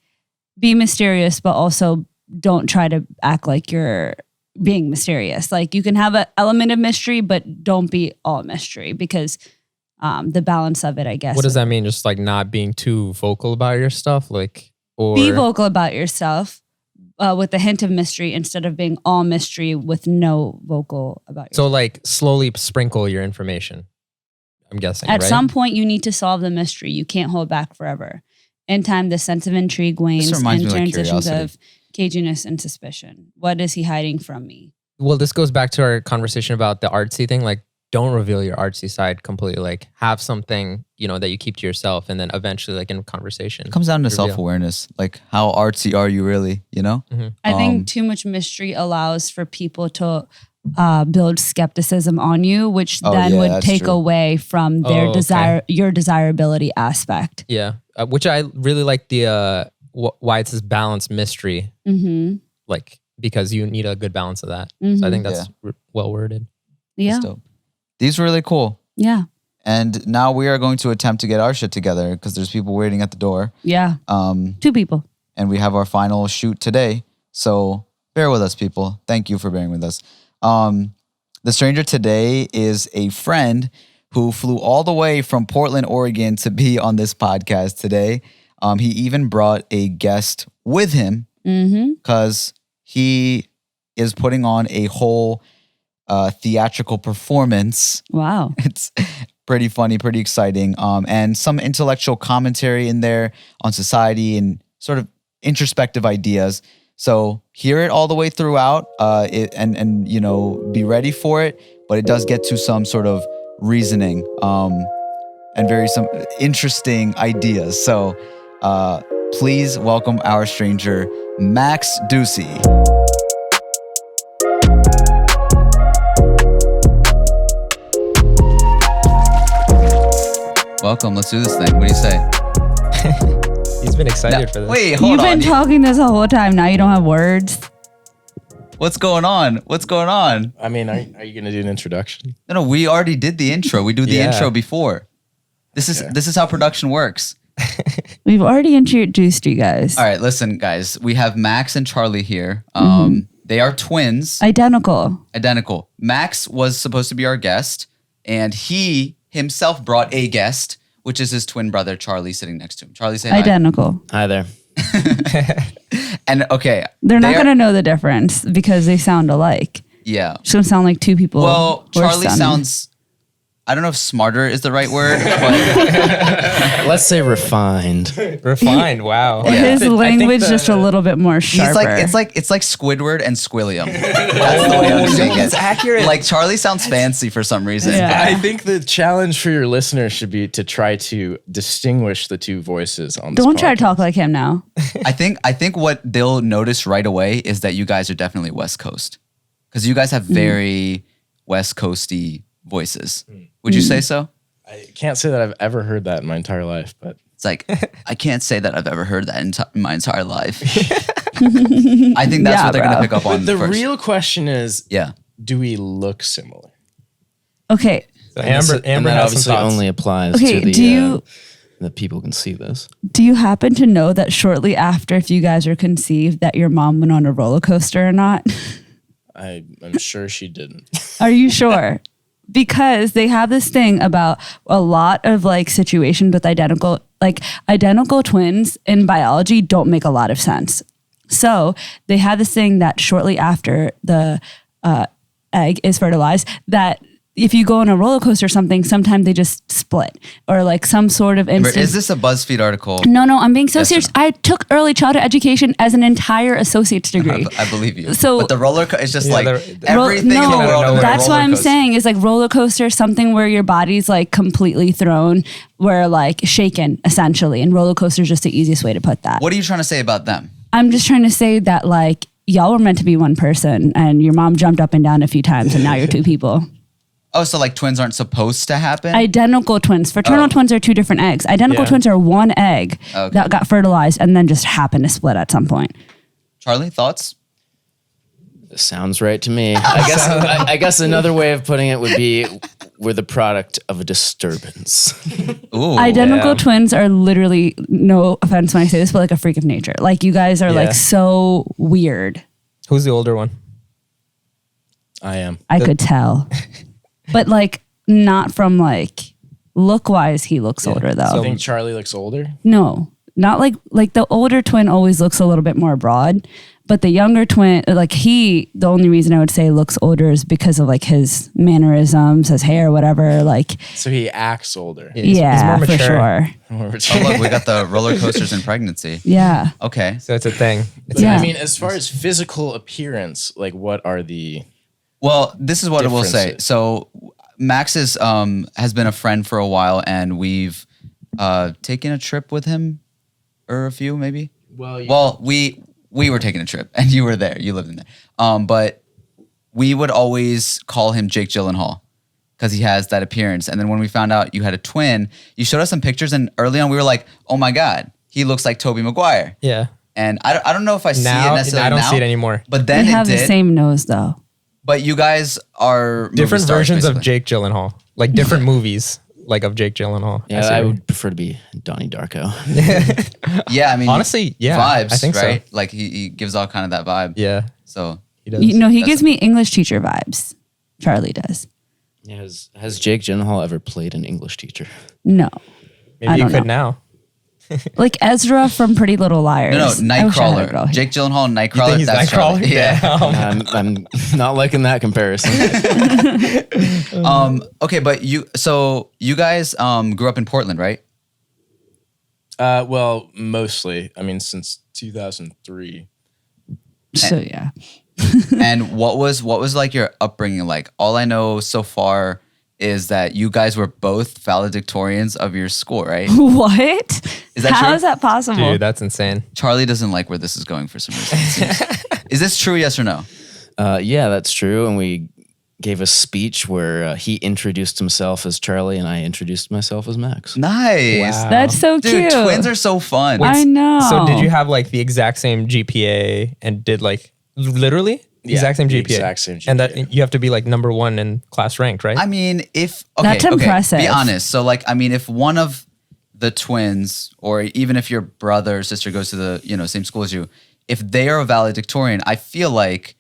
be mysterious, but also don't try to act like you're being mysterious. Like you can have an element of mystery, but don't be all mystery because the balance of it, I guess. What does that mean? Just like not being too vocal about your stuff? Like, or be vocal about yourself. With a hint of mystery instead of being all mystery with no vocal about yourself. So like slowly sprinkle your information, I'm guessing, At right? some point you need to solve the mystery. You can't hold back forever. In time, the sense of intrigue wanes and transitions of caginess and suspicion. What is he hiding from me? Well, this goes back to our conversation about the artsy thing. Like, don't reveal your artsy side completely. Like, have something, you know, that you keep to yourself, and then eventually, like in conversation, it comes down to self-awareness. Like, how artsy are you really? You know, I think too much mystery allows for people to build skepticism on you, which then would take away from their your desirability aspect. Yeah, which I really like the why it says balance mystery. Like, because you need a good balance of that. So I think that's well worded. Yeah. That's dope. These were really cool. Yeah. And now we are going to attempt to get our shit together because there's people waiting at the door. Yeah. 2 people. And we have our final shoot today. So bear with us, people. Thank you for bearing with us. The stranger today is a friend who flew all the way from Portland, Oregon to be on this podcast today. He even brought a guest with him because he is putting on a whole theatrical performance. Wow. It's pretty funny, pretty exciting. And some intellectual commentary in there on society and sort of introspective ideas. So hear it all the way throughout, and you know, be ready for it. But it does get to some sort of reasoning, and some interesting ideas. So please welcome our stranger, Max Ducey. Welcome. Let's do this thing. What do you say? He's been excited for this. Wait, hold You've on. been talking this whole time. Now you don't have words. What's going on? What's going on? I mean, are you going to do an introduction? No, we already did the intro. We do the Yeah. intro before. This is how production works. We've already introduced you guys. All right, listen, guys. We have Max and Charlie here. They are twins, Identical. identical. Max was supposed to be our guest, and he himself brought a guest, which is his twin brother, Charlie, sitting next to him. Charlie, say hi. Identical. Hi there. And okay, They're not going to know the difference because they sound alike. Yeah. It's going to sound like two people. Well, worse Charlie sounding. sounds. I don't know if smarter is the right word, but Let's say refined. Refined, wow. His language just a little bit more he's sharper. like it's like Squidward and Squilliam. That's the way I'm saying it. That's accurate. Like Charlie sounds fancy for some reason. Yeah. I think the challenge for your listeners should be to try to distinguish the two voices on this Don't try to podcast. talk like him now. I think what they'll notice right away is that you guys are definitely West Coast, because you guys have very West Coasty voices. Would you say so? I can't say that I've ever heard that in my entire life, but It's like, I can't say that I've ever heard that in my entire life. I think that's Yeah, what they're going to bro. pick up on the first. real question is, Yeah. do we look similar? Okay. So Amber and that has obviously some thoughts. only applies Okay, to the do you- that people can see this. Do you happen to know that shortly after, if you guys were conceived, that your mom went on a roller coaster or not? I'm sure she didn't. Are you sure? Because they have this thing about a lot of like situations with identical twins in biology don't make a lot of sense. So they have this thing that shortly after the egg is fertilized, that if you go on a roller coaster or something, sometimes they just split or like some sort of instance. Is this a BuzzFeed article? No, I'm being so Yes or serious. no? I took early childhood education as an entire associate's degree. I believe you. So- but the roller coaster is just Yeah, like the- everything in the no, world. is a that's roller what I'm coaster. saying is like roller coaster, something where your body's like completely thrown, where like shaken essentially. And roller coaster is just the easiest way to put that. What are you trying to say about them? I'm just trying to say that like y'all were meant to be one person and your mom jumped up and down a few times and now you're two people. Oh, so like twins aren't supposed to happen? Identical twins. Fraternal twins are two different eggs. Identical Yeah. twins are one egg Okay. that got fertilized and then just happened to split at some point. Charlie, thoughts? Sounds right to me. I guess another way of putting it would be we're the product of a disturbance. Ooh. Identical Yeah. twins are literally, no offense when I say this, but like a freak of nature. Like you guys are Yeah. like so weird. Who's the older one? I am. I could tell. But like not from like look wise, he looks older though. I think Charlie looks older. No, not like the older twin always looks a little bit more broad, but the younger twin, like the only reason I would say looks older is because of like his mannerisms, his hair, whatever. Like, So he acts older. He's more for mature. sure. Oh, look, we got the roller coasters in pregnancy. Yeah. Okay. So it's a thing. But Yeah. I mean, as far as physical appearance, like what are the Well, this is what I will say. Differences. So Max has been a friend for a while, and we've taken a trip with him, or a few maybe. Well, we were taking a trip, and you were there. You lived in there. But we would always call him Jake Gyllenhaal because he has that appearance. And then when we found out you had a twin, you showed us some pictures, and early on we were like, "Oh my God, he looks like Tobey Maguire." Yeah. And I don't know if I see it Now necessarily I don't now, see it anymore. But They then it have the did. same nose though. But you guys are movie Different stars, versions of basically. Jake Gyllenhaal. Like different movies like of Jake Gyllenhaal. Yeah, see I what- would prefer to be Donnie Darko. Yeah, I mean, Honestly, yeah, vibes. I think so. right? Like he gives all kind of that vibe. Yeah. So He does. He gives me English teacher vibes. Charlie does. Has Jake Gyllenhaal ever played an English teacher? No. Maybe I you don't could know. now. Like Ezra from Pretty Little Liars. no, I wish I had a Nightcrawler. girl here. Jake Gyllenhaal, Nightcrawler. You think he's that's Nightcrawler? Charlie. Yeah. I'm not liking that comparison. Okay, but you guys grew up in Portland, right? Well, mostly. I mean, since 2003. So yeah. And what was like your upbringing like? All I know so far is that you guys were both valedictorians of your school, right? What? Is that How true? is that possible? Dude, that's insane. Charlie doesn't like where this is going for some reason. it seems. Is this true, yes or no? Yeah, that's true. And we gave a speech where he introduced himself as Charlie and I introduced myself as Max. Nice. Wow. That's so Dude, cute. twins are so fun. I know. So did you have like the exact same GPA and did like literally the exact same the GPA? exact same And GPA. that you have to be like number one in class ranked, right? I mean, if That's impressive. be honest. So like, I mean, if one of the twins, or even if your brother or sister goes to the same school as you, if they are a valedictorian, I feel like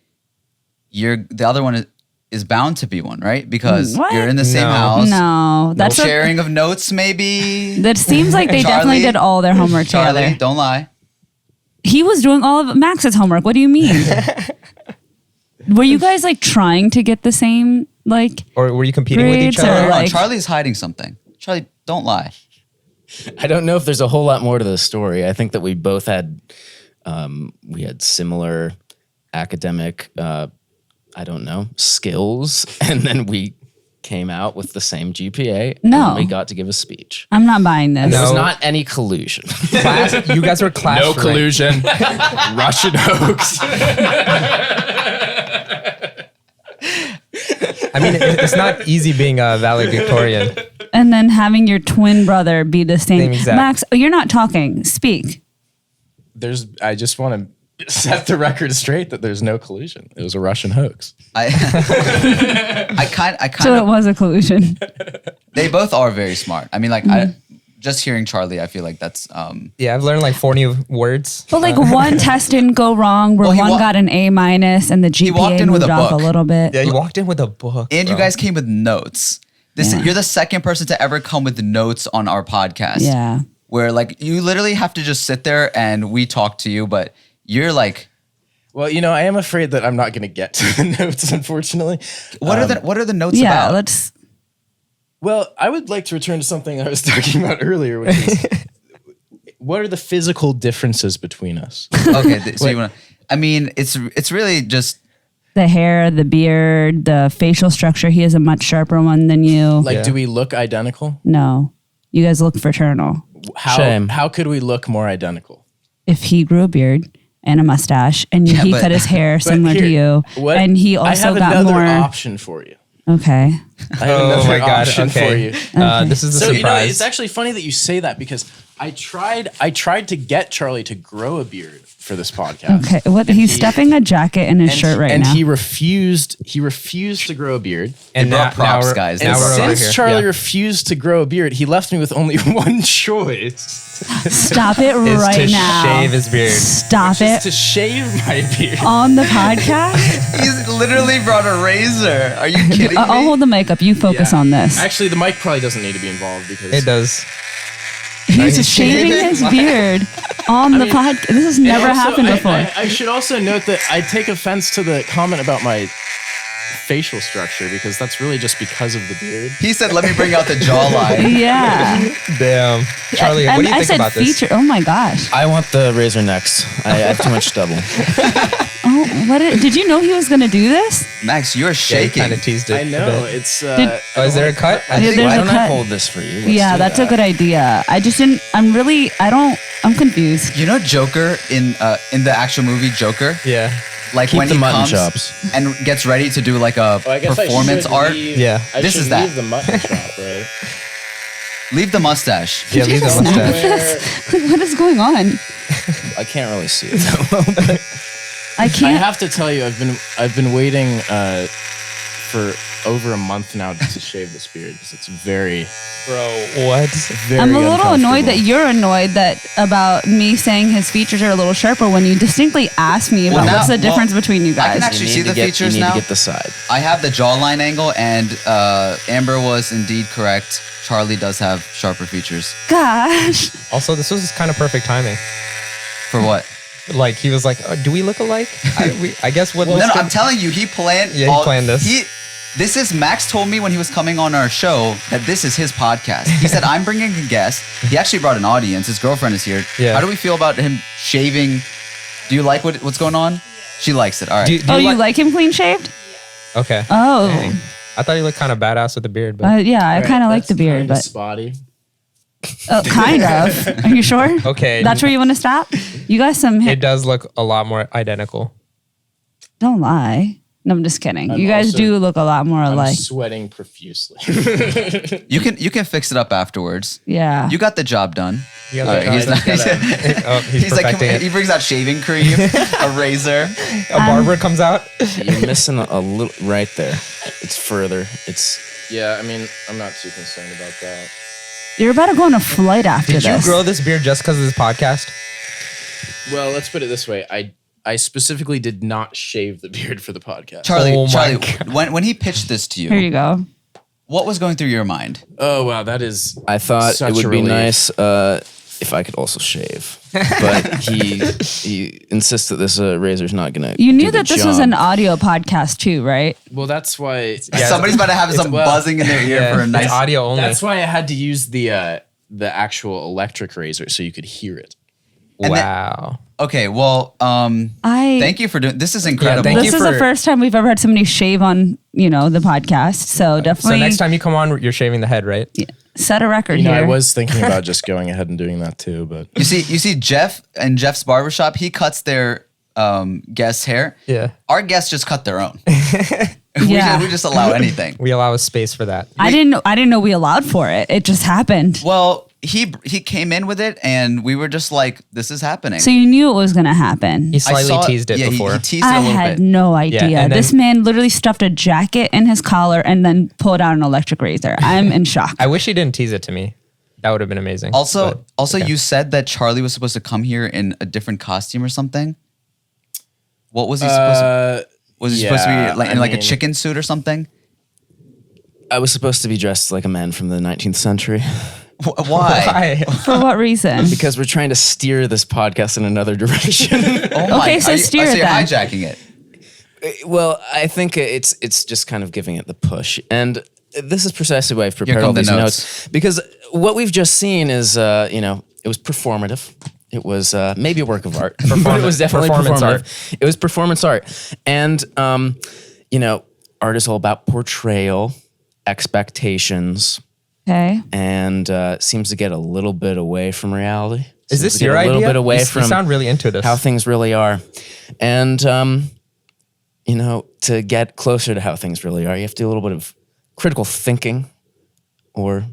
the other one is bound to be one, right? Because What? you're in the same No. house. No, that's No sharing of notes, maybe. that seems like they definitely Charlie? did all their homework Charlie, together. don't lie. He was doing all of Max's homework. What do you mean? Were you guys like trying to get the same like? Or were you competing with each Grades other? or, Hold on, like- Charlie's hiding something. Charlie, don't lie. I don't know if there's a whole lot more to the story. I think that we both had similar academic, skills, and then we came out with the same GPA. No. And we got to give a speech. I'm not buying this. There was No. not any collusion. Class, you guys were class No ranked. collusion. Russian hoax. I mean, it's not easy being a valedictorian. And then having your twin brother be the same. Same exact. Max, you're not talking. Speak. I just want to set the record straight that there's no collusion. It was a Russian hoax. I kind So it of. was a collusion. They both are very smart. I mean, like, just hearing Charlie, I feel like that's. Yeah, I've learned like 4 new words. But like one test didn't go wrong where Well, he one wa- got an A- and the GPA walked in with moved a off book. a little bit. Yeah, you walked in with a book. And you bro. guys came with notes. Yeah. You're the second person to ever come with notes on our podcast. Yeah. Where like you literally have to just sit there and we talk to you, but you're like, Well, I am afraid that I'm not going to get to the notes, unfortunately. what are the notes Yeah, about? let's. Well, I would like to return to something I was talking about earlier, which is what are the physical differences between us? Okay, so you want to? I mean, it's really just. The hair, the beard, the facial structure. He has a much sharper one than you. Like, Yeah. do we look identical? No. You guys look fraternal. Shame. How could we look more identical? If he grew a beard and a mustache and he but- cut his hair similar to here, you what- and he I also have got another more. option for you. Okay. I have Oh another my God. option for Okay. you. This is the So surprise. it's actually funny that you say that because I tried to get Charlie to grow a beard for this podcast. Okay. What? He's stuffing a jacket in his shirt right and now. he refused to grow a beard. and brought props, we're- guys. Now And we're over since here. Charlie Yeah. refused to grow a beard, he left me with only one choice. Stop it is right to now. shave his beard. Stop Just it to shave my beard. on the podcast. He's literally brought a razor. Are you kidding me? I'll hold the mic up. You focus Yeah. on this. Actually, the mic probably doesn't need to be involved because It does. He's he's shaving shaving? his beard on the podcast. This has never Also, happened before. I should also note that I take offense to the comment about my facial structure because that's really just because of the beard. He said, "Let me bring out the jawline." Yeah. Damn. Charlie, And what do you I think said about this? feature. Oh my gosh. I want the razor next. I have too much stubble. Oh, did you know he was going to do this? Max, you're Yeah, you shaking. kind of teased it. I a know bit. it's. Oh, is there a cut? Yeah, there's Why a don't I cut. hold this for you? Let's Yeah, do that's that. a good idea. I just didn't. I'm confused. You know Joker in the actual movie Joker? Yeah. Like Keep when the he mutton comes chops. and gets ready to do like a Oh, I guess performance I should art. leave- Yeah. I This should is that. leave the mutton chop, right? Leave the mustache. Yeah, leave the mustache. Where What is going on? I can't really see it. I I can't. have to tell you, I've been waiting for over a month now to shave this beard because it's very, Bro, what? very. I'm a little annoyed uncomfortable. that you're annoyed about me saying his features are a little sharper when you distinctly asked me about Well, what's the now- difference well, between you I guys. can actually see the features you need now. to get the side. I have the jawline angle, and Amber was indeed correct. Charlie does have sharper features. Gosh. Also, this was kind of perfect timing. For what? Like, he was like, do we look alike? I guess what No, looks no, good- I'm telling you, he planned. Yeah, he planned this. This is Max told me when he was coming on our show that this is his podcast. He said, "I'm bringing a guest." He actually brought an audience. His girlfriend is here. Yeah. How do we feel about him shaving? Do you like what's going on? She likes it. All right. Do You like him clean shaved? Okay. Oh. Dang. I thought he looked kind of badass with the beard, but Yeah, I kind of like the beard, Kinda but spotty. kind of. Are you sure? okay. That's where you want to stop? You got some. It does look a lot more identical. Don't lie. No, I'm just kidding. I'm You guys also- do look a lot more I'm alike. sweating profusely. You can fix it up afterwards. Yeah. You got the job done. You All right, got he's the- not- Oh, he's like, perfecting it. he brings out shaving cream, a razor. A barber comes out. You're missing a little right there. It's further. Yeah, I mean, I'm not too concerned about that. You're about to go on a flight after Did you this. grow this beard just because of this podcast? Well, let's put it this way. I specifically did not shave the beard for the podcast. Charlie, Oh my when he pitched this to Here you, you go. what was going through your mind? Oh, wow. That is... I thought Such it would a be relief. nice if I could also shave, but he insists that this razor's not gonna. You do knew the that this was job. an audio podcast too, right? Well, that's why... Yeah, Somebody's about to have some well, buzzing in their ear for a it's nice. audio only. That's why I had to use the actual electric razor so you could hear it. And then- wow. Okay, well, thank you for doing. This is incredible. thank This you is the for- first time we've ever had somebody shave on, the podcast. So definitely So next time you come on, you're shaving the head, right? set a record You know, here. I was thinking about just going ahead and doing that too, but... You see, Jeff and Jeff's barbershop, he cuts their guests' hair. Yeah. Our guests just cut their own. Yeah. we just allow anything. We allow a space for that. I didn't know we allowed for it. It just happened. Well, he came in with it, and we were just like, "This is happening." So you knew it was going to happen. He I slightly saw teased it yeah, before. He teased it I a little had bit. no idea. and then- This man literally stuffed a jacket in his collar and then pulled out an electric razor. I'm in shock. I wish he didn't tease it to me. That would have been amazing. Also, But, okay. you said that Charlie was supposed to come here in a different costume or something. What was he supposed to? Was he supposed to yeah, be like, I in like a mean- chicken suit or something? I was supposed to be dressed like a man from the 19th century Why? Why? For what reason? because we're trying to steer this podcast in another direction. Oh my! Okay, so steer so it you're then. hijacking it. Well, I think it's just kind of giving it the push, and this is precisely why I've prepared come all the these notes. notes because what we've just seen is, it was performative. It was maybe a work of art, but it was definitely performance performative. It was performance art, and art is all about portrayal, expectations, Okay. and seems to get a little bit away from reality. Is Seems this to get your a idea? little bit away you from sound really into this. how things really are. And, to get closer to how things really are, you have to do a little bit of critical thinking, or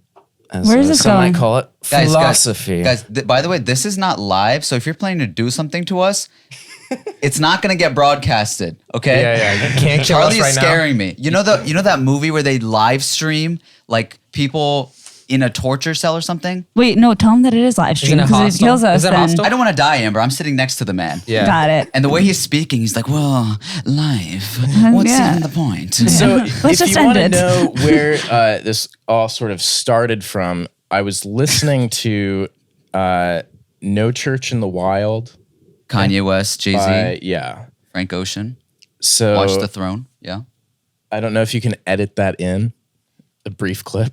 as Where is this some going? might call it, Guys, philosophy. Guys, by the way, this is not live, so if you're planning to do something to us, it's not going to get broadcasted. Okay? Yeah. You can't kill Charlie us right is now. scaring me. You know that movie where they live stream like people in a torture cell or something? Wait, no, tell him that it is live stream Isn't it because if he hostile? kills us, Is it then hostile? I don't want to die, Amber. I'm sitting next to the man. Yeah. got it. And the way he's speaking, he's like, "Well, live. What's Yeah. even the point?" So Let's if just you want to end it. know where this all sort of started from, I was listening to No Church in the Wild. Kanye West, Jay-Z, Yeah. Frank Ocean, So Watch the Throne. Yeah. I don't know if you can edit that in, a brief clip.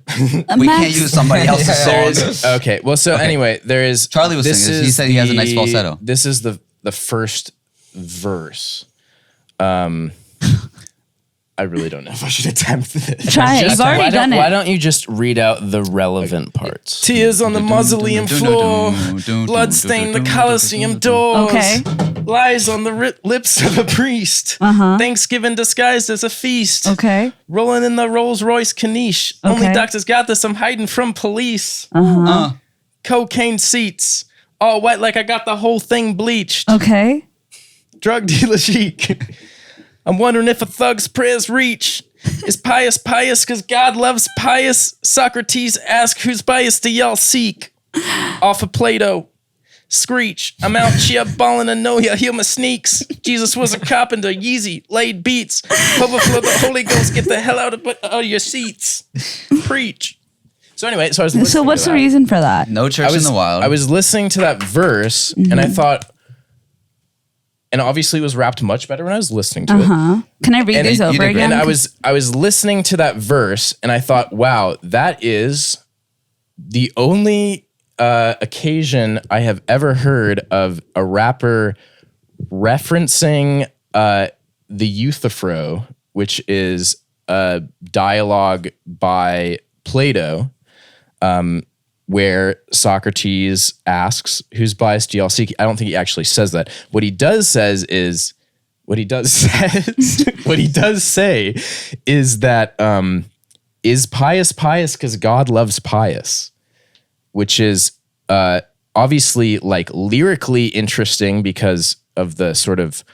We can't use somebody else's There song. is, okay. Well, so anyway, there is. Charlie was singing this. He said he has a nice falsetto. This is the first verse. I really don't know if I should attempt this. Try it. You've already done Why it. don't you just read out the relevant parts? Tears on the mausoleum floor, blood stained the Colosseum doors. Okay. Lies on the lips of a priest. Thanksgiving disguised as a feast. Okay. Rolling in the Rolls Royce Caniche. Only Okay. doctors got this. I'm hiding from police. Uh-huh. Cocaine seats. All wet like I got the whole thing bleached. Okay. Drug dealer chic. I'm wondering if a thug's prayers reach. Is pious because God loves pious? Socrates ask whose bias do y'all seek? Off of Plato. Screech. I'm out here balling a know ya, hear my sneaks. Jesus was a carpenter, Yeezy, laid beats. Overflow the Holy Ghost, get the hell out of your seats. Preach. So anyway, so I was listening So what's to the that. reason for that? No Church in the Wild. I was listening to that verse and I thought, and obviously it was rapped much better when I was listening to it. Can I read And these you over did great. again? And I was listening to that verse and I thought, wow, that is the only occasion I have ever heard of a rapper referencing the Euthyphro, which is a dialogue by Plato, where Socrates asks, "Whose bias do y'all seek?" I don't think he actually says that. What he does say is that is pious pious because God loves pious, which is obviously like lyrically interesting because of the sort of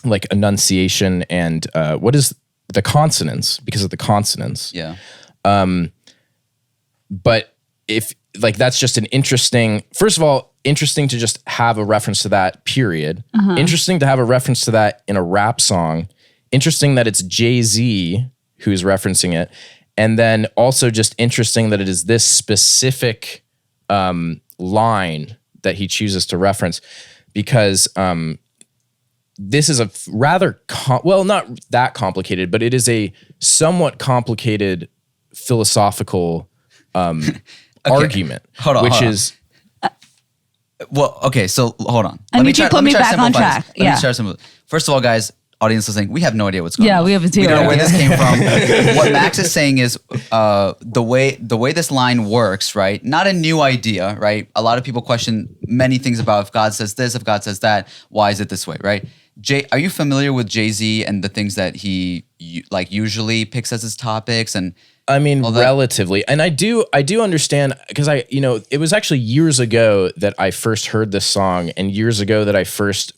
like enunciation and what is the consonants, because of the consonants. Yeah. But if like that's just an interesting, first of all, interesting to just have a reference to that, period. Interesting to have a reference to that in a rap song. Interesting that it's Jay-Z who's referencing it. And then also just interesting that it is this specific line that he chooses to reference, because this is a rather, well, not that complicated, but it is a somewhat complicated philosophical argument, hold on. is... Well, okay, so hold on. I need you to put me back on track. Let me try simple. First of all, guys, audience listening, we have no idea what's going on. Yeah, we have zero. We don't know where idea. this came from. What Max is saying is the way this line works, right? Not a new idea, right? A lot of people question many things about if God says this, if God says that, why is it this way, right? Are you familiar with Jay-Z and the things that he like usually picks as his topics? And I mean, relatively. And I do understand, because it was actually years ago that I first heard this song, and years ago that I first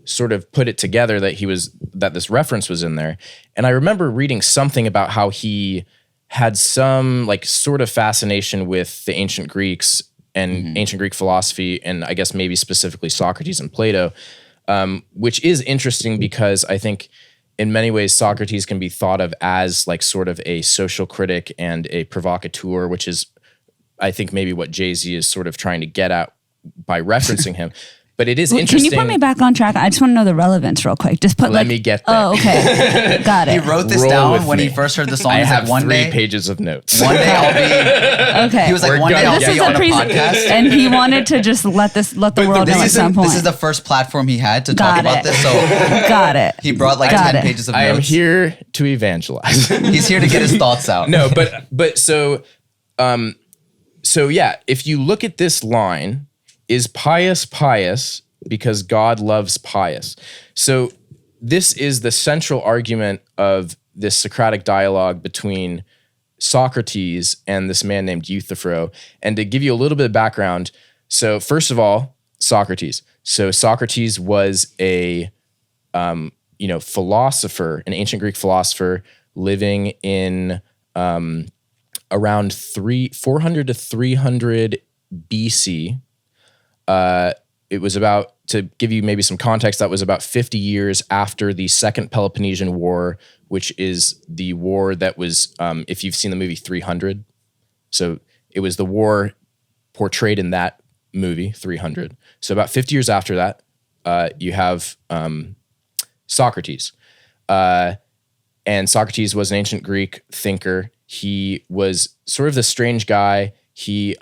sort of put it together that this reference was in there. And I remember reading something about how he had some like sort of fascination with the ancient Greeks and ancient Greek philosophy, and I guess maybe specifically Socrates and Plato, which is interesting because I think in many ways Socrates can be thought of as like sort of a social critic and a provocateur, which is, I think, maybe what Jay-Z is sort of trying to get at by referencing him. But it is interesting. Can you put me back on track? I just want to know the relevance real quick. Just put Let me get there. Oh, okay. Got it. he wrote this Roll down with when me. he first heard the song. I He's have like, 3 pages of notes. One day I'll be. Okay. He was like, We're one day good. I'll This be is on a podcast. And he wanted to just let the world know at some point. This is the first platform he had to talk about this. So Got it. he brought like Got 10 it. pages of I am notes. here to evangelize. He's here to get his thoughts out. No, but so yeah, if you look at this line, is pious pious because God loves pious. So this is the central argument of this Socratic dialogue between Socrates and this man named Euthyphro. And to give you a little bit of background, so first of all, Socrates. So Socrates was a philosopher, an ancient Greek philosopher living in around 400 to 300 BC. It was about, to give you maybe some context, that was about 50 years after the Second Peloponnesian War, which is the war that was, if you've seen the movie 300, so it was the war portrayed in that movie, 300. So about 50 years after that, you have Socrates. And Socrates was an ancient Greek thinker. He was sort of this strange guy. He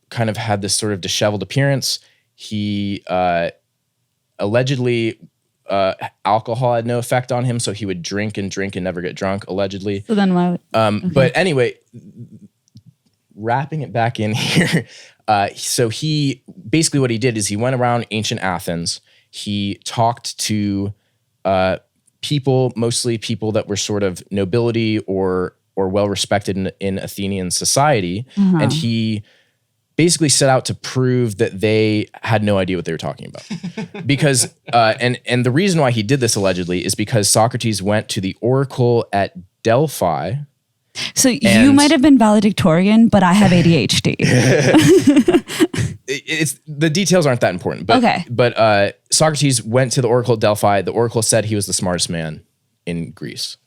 kind of had this sort of disheveled appearance. He allegedly alcohol had no effect on him, so he would drink and never get drunk, allegedly. So then why? Okay. But anyway, wrapping it back in here, so he basically, what he did is he went around ancient Athens. He talked to people, mostly people that were sort of nobility or well respected in Athenian society, and he basically set out to prove that they had no idea what they were talking about. Because, and the reason why he did this allegedly is because Socrates went to the oracle at Delphi. So you might have been valedictorian, but I have ADHD. It's the details aren't that important. But, Okay. But Socrates went to the oracle at Delphi. The oracle said he was the smartest man in Greece.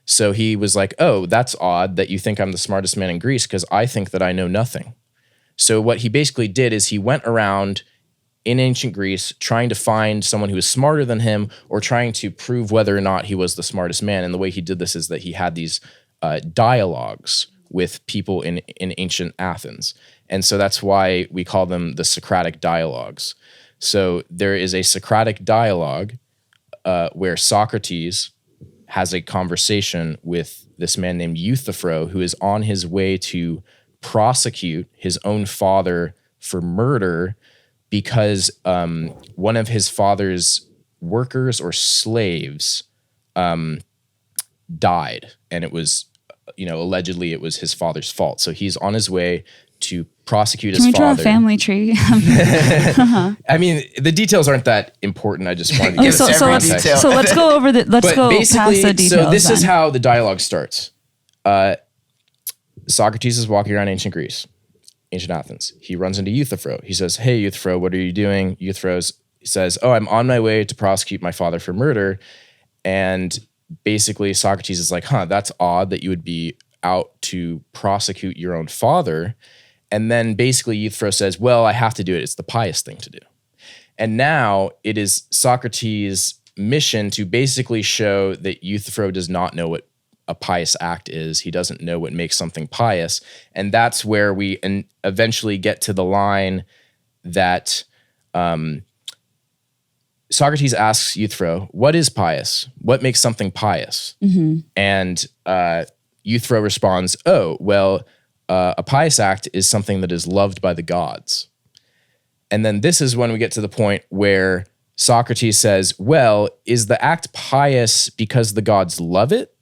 So he was like, oh, that's odd that you think I'm the smartest man in Greece because I think that I know nothing. So what he basically did is he went around in ancient Greece trying to find someone who was smarter than him or trying to prove whether or not he was the smartest man. And the way he did this is that he had these dialogues with people in ancient Athens. And so that's why we call them the Socratic dialogues. So there is a Socratic dialogue where Socrates has a conversation with this man named Euthyphro, who is on his way to prosecute his own father for murder because one of his father's workers or slaves died, and it was, allegedly it was his father's fault. So he's on his way to prosecute his father. Can we draw a family tree? I mean, the details aren't that important. I just wanted to get so let's go over let's go past the details. So this is how the dialogue starts. Socrates is walking around ancient Greece, ancient Athens. He runs into Euthyphro. He says, "Hey, Euthyphro, what are you doing?" Euthyphro says, "Oh, I'm on my way to prosecute my father for murder." And basically Socrates is like, that's odd that you would be out to prosecute your own father. And then basically Euthyphro says, well, I have to do it. It's the pious thing to do. And now it is Socrates' mission to basically show that Euthyphro does not know what a pious act is. He doesn't know what makes something pious. And that's where we eventually get to the line that Socrates asks Euthyphro, what is pious? What makes something pious? Mm-hmm. And Euthyphro responds, a pious act is something that is loved by the gods. And then this is when we get to the point where Socrates says, well, is the act pious because the gods love it?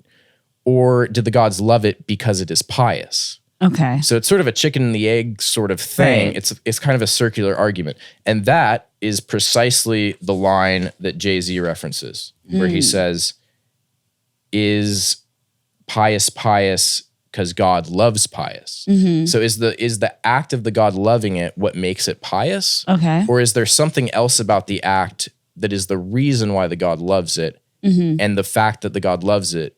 Or did the gods love it because it is pious? Okay. So it's sort of a chicken and the egg sort of thing. Right. It's kind of a circular argument. And that is precisely the line that Jay-Z references, where he says, is pious because God loves pious? Mm-hmm. So is the act of the God loving it what makes it pious? Okay. Or is there something else about the act that is the reason why the God loves it? Mm-hmm. And the fact that the God loves it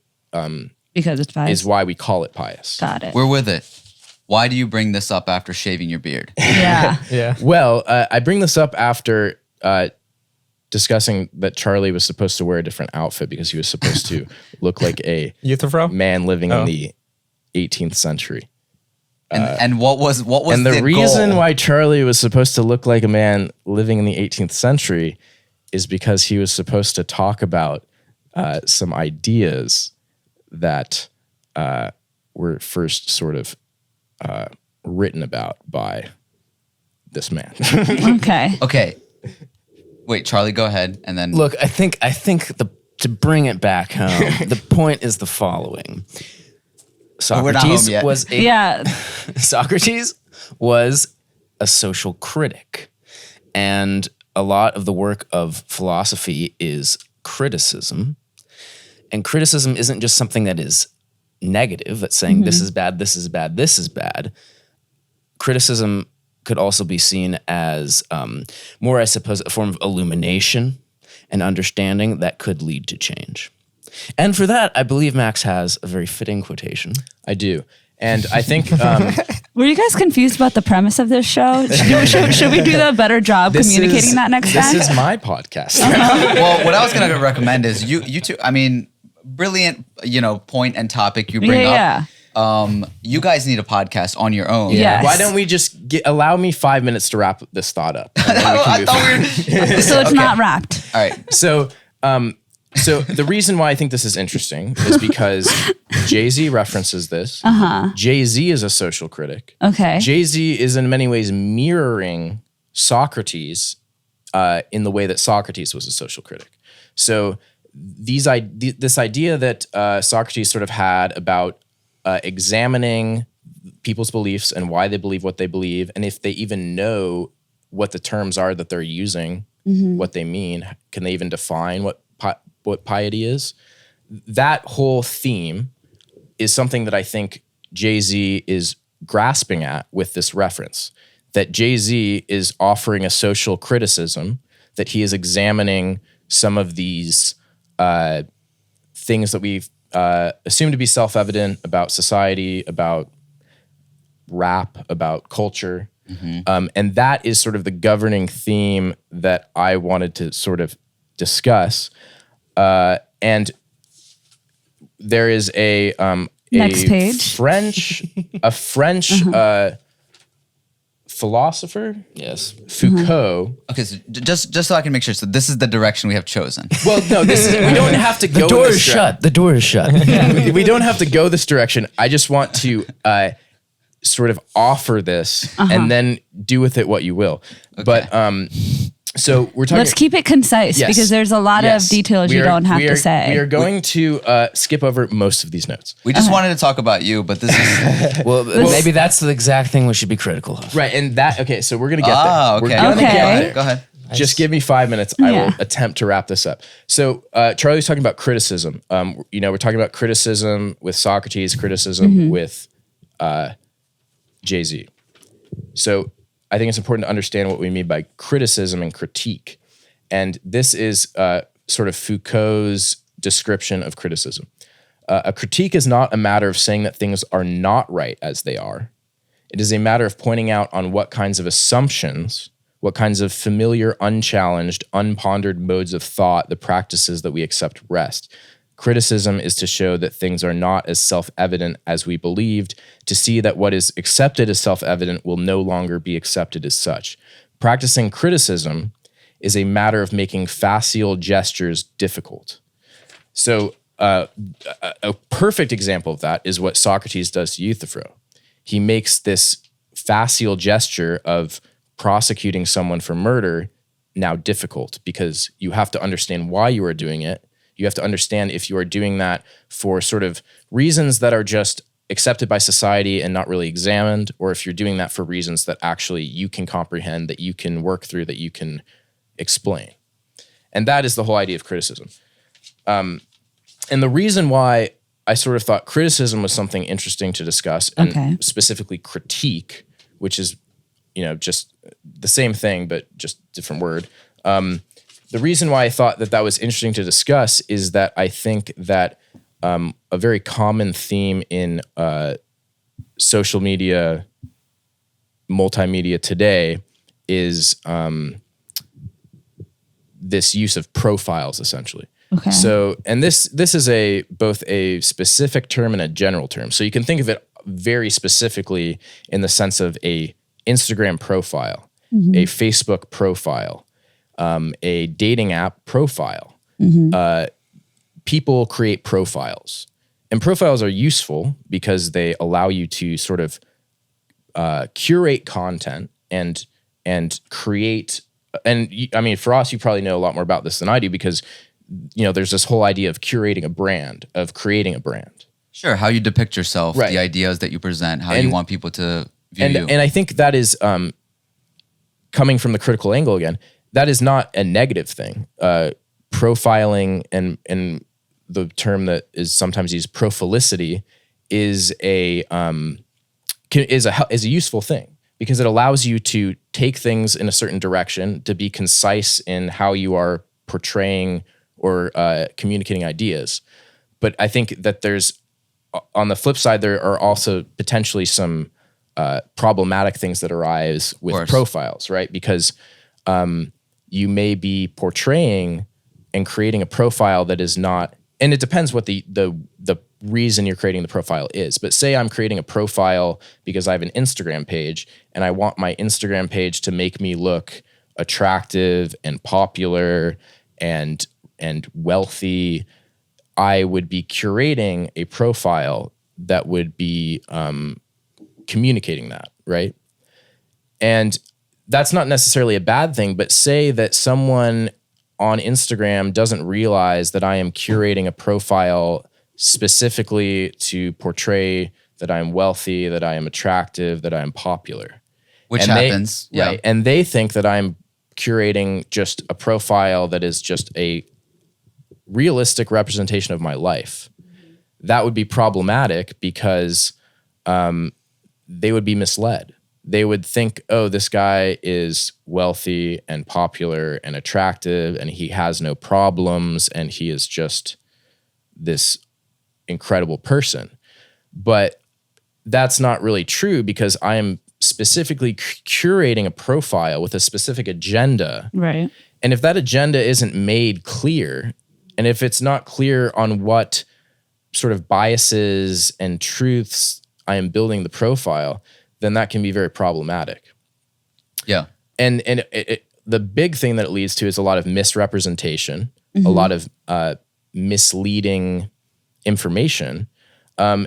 because it's pious is why we call it pious. Got it. We're with it. Why do you bring this up after shaving your beard? Yeah. Yeah. Well, I bring this up after discussing that Charlie was supposed to wear a different outfit because he was supposed to look like a Euthyphro? man living in the 18th century. And what was and the reason goal? why Charlie was supposed to look like a man living in the 18th century is because he was supposed to talk about some ideas that were first sort of written about by this man. Okay. Wait, Charlie, go ahead, and then Look, I think to bring it back home, the point is the following. we're not home yet. Socrates was a social critic, and a lot of the work of philosophy is criticism. And criticism isn't just something that is negative, that's saying this is bad, this is bad, this is bad. Criticism could also be seen as more, I suppose, a form of illumination and understanding that could lead to change. And for that, I believe Max has a very fitting quotation. I do. And I think... Were you guys confused about the premise of this show? Should we do a better job communicating that next time? This is my podcast. Well, what I was going to recommend is you two, I mean, brilliant, point and topic you bring up. You guys need a podcast on your own. Yes. Why don't we just allow me 5 minutes to wrap this thought up? I thought we were... So it's not wrapped. All right. So the reason why I think this is interesting is because Jay-Z references this. Jay-Z is a social critic. Okay. Jay-Z is in many ways mirroring Socrates in the way that Socrates was a social critic. So this idea that Socrates sort of had about examining people's beliefs and why they believe what they believe, and if they even know what the terms are that they're using, what they mean, can they even define what piety is? That whole theme is something that I think Jay-Z is grasping at with this reference, that Jay-Z is offering a social criticism, that he is examining some of these things that we've assumed to be self-evident about society, about rap, about culture. And that is sort of the governing theme that I wanted to sort of discuss. And there is a Next page. French philosopher Yes. Foucault. Okay, so just so I can make sure. So this is the direction we have chosen. Well, no, we don't have to go. The door in this is shut. The door is shut. we don't have to go this direction. I just want to sort of offer this and then do with it what you will. Okay. But so we're talking. Let's keep it concise because there's a lot of details you don't have to say. We are going to skip over most of these notes. We just wanted to talk about you, but this is well, maybe that's the exact thing we should be critical of. Right, and that okay. So we're gonna get there. Okay. We're gonna get there. Go ahead. Just give me 5 minutes. I will attempt to wrap this up. So Charlie was talking about criticism. We're talking about criticism with Socrates, criticism with Jay-Z. So I think it's important to understand what we mean by criticism and critique. And this is sort of Foucault's description of criticism. A critique is not a matter of saying that things are not right as they are. It is a matter of pointing out on what kinds of assumptions, what kinds of familiar, unchallenged, unpondered modes of thought the practices that we accept rest. Criticism is to show that things are not as self-evident as we believed, to see that what is accepted as self-evident will no longer be accepted as such. Practicing criticism is a matter of making facile gestures difficult. So a perfect example of that is what Socrates does to Euthyphro. He makes this facile gesture of prosecuting someone for murder now difficult because you have to understand why you are doing it. You have to understand if you are doing that for sort of reasons that are just accepted by society and not really examined, or if you're doing that for reasons that actually you can comprehend, that you can work through, that you can explain. And that is the whole idea of criticism. And the reason why I sort of thought criticism was something interesting to discuss, and specifically critique, which is, just the same thing, but just different word. The reason why I thought that was interesting to discuss is that I think that a very common theme in social media, multimedia today is this use of profiles, essentially. Okay. So, and this is both a specific term and a general term. So you can think of it very specifically in the sense of a Instagram profile, a Facebook profile, a dating app profile. People create profiles, and profiles are useful because they allow you to sort of curate content and create. And I mean, for us, you probably know a lot more about this than I do because there's this whole idea of curating a brand, of creating a brand. Sure, how you depict yourself, the ideas that you present, how you want people to view you. And I think that is coming from the critical angle again. That is not a negative thing. Profiling and the term that is sometimes used, profilicity, is a useful thing because it allows you to take things in a certain direction, to be concise in how you are portraying or communicating ideas. But I think that there's, on the flip side, there are also potentially some problematic things that arise with profiles, right? Because you may be portraying and creating a profile that is not, and it depends what the reason you're creating the profile is. But say I'm creating a profile because I have an Instagram page and I want my Instagram page to make me look attractive and popular and wealthy. I would be curating a profile that would be communicating that, right? And that's not necessarily a bad thing, but say that someone on Instagram doesn't realize that I am curating a profile specifically to portray that I am wealthy, that I am attractive, that I am popular. Which happens. Right. And they think that I'm curating just a profile that is just a realistic representation of my life. That would be problematic because they would be misled. They would think, oh, this guy is wealthy and popular and attractive and he has no problems and he is just this incredible person. But that's not really true because I am specifically curating a profile with a specific agenda. Right. And if that agenda isn't made clear, and if it's not clear on what sort of biases and truths I am building the profile, then that can be very problematic. Yeah. And the big thing that it leads to is a lot of misrepresentation, a lot of misleading information, fake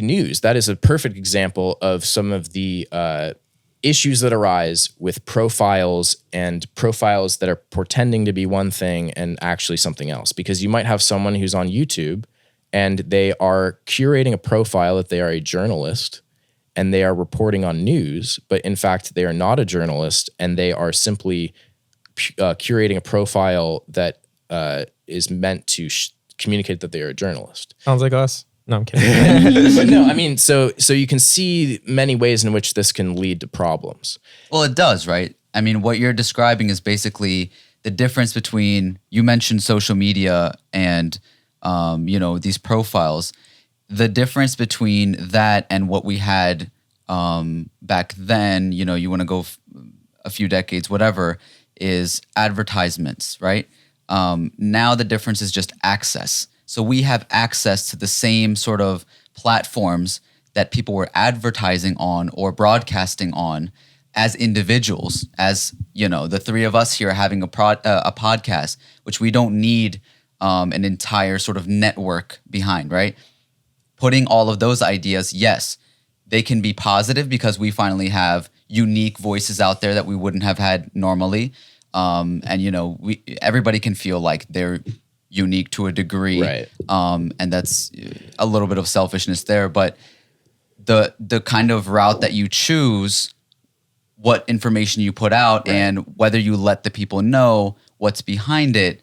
news. That is a perfect example of some of the issues that arise with profiles and profiles that are pretending to be one thing and actually something else. Because you might have someone who's on YouTube and they are curating a profile that they are a journalist and they are reporting on news, but in fact, they are not a journalist and they are simply curating a profile that is meant to communicate that they are a journalist. Sounds like us. No, I'm kidding. But no, I mean, so you can see many ways in which this can lead to problems. Well, it does, right? I mean, what you're describing is basically the difference between, you mentioned social media and, these profiles. The difference between that and what we had back then, you want to go a few decades, whatever, is advertisements, right? Now the difference is just access. So we have access to the same sort of platforms that people were advertising on or broadcasting on as individuals, as, the three of us here having a podcast, which we don't need an entire sort of network behind, right? Putting all of those ideas, yes, they can be positive because we finally have unique voices out there that we wouldn't have had normally. Everybody can feel like they're unique to a degree. Right. And that's a little bit of selfishness there. But the kind of route that you choose, what information you put out, right, and whether you let the people know what's behind it,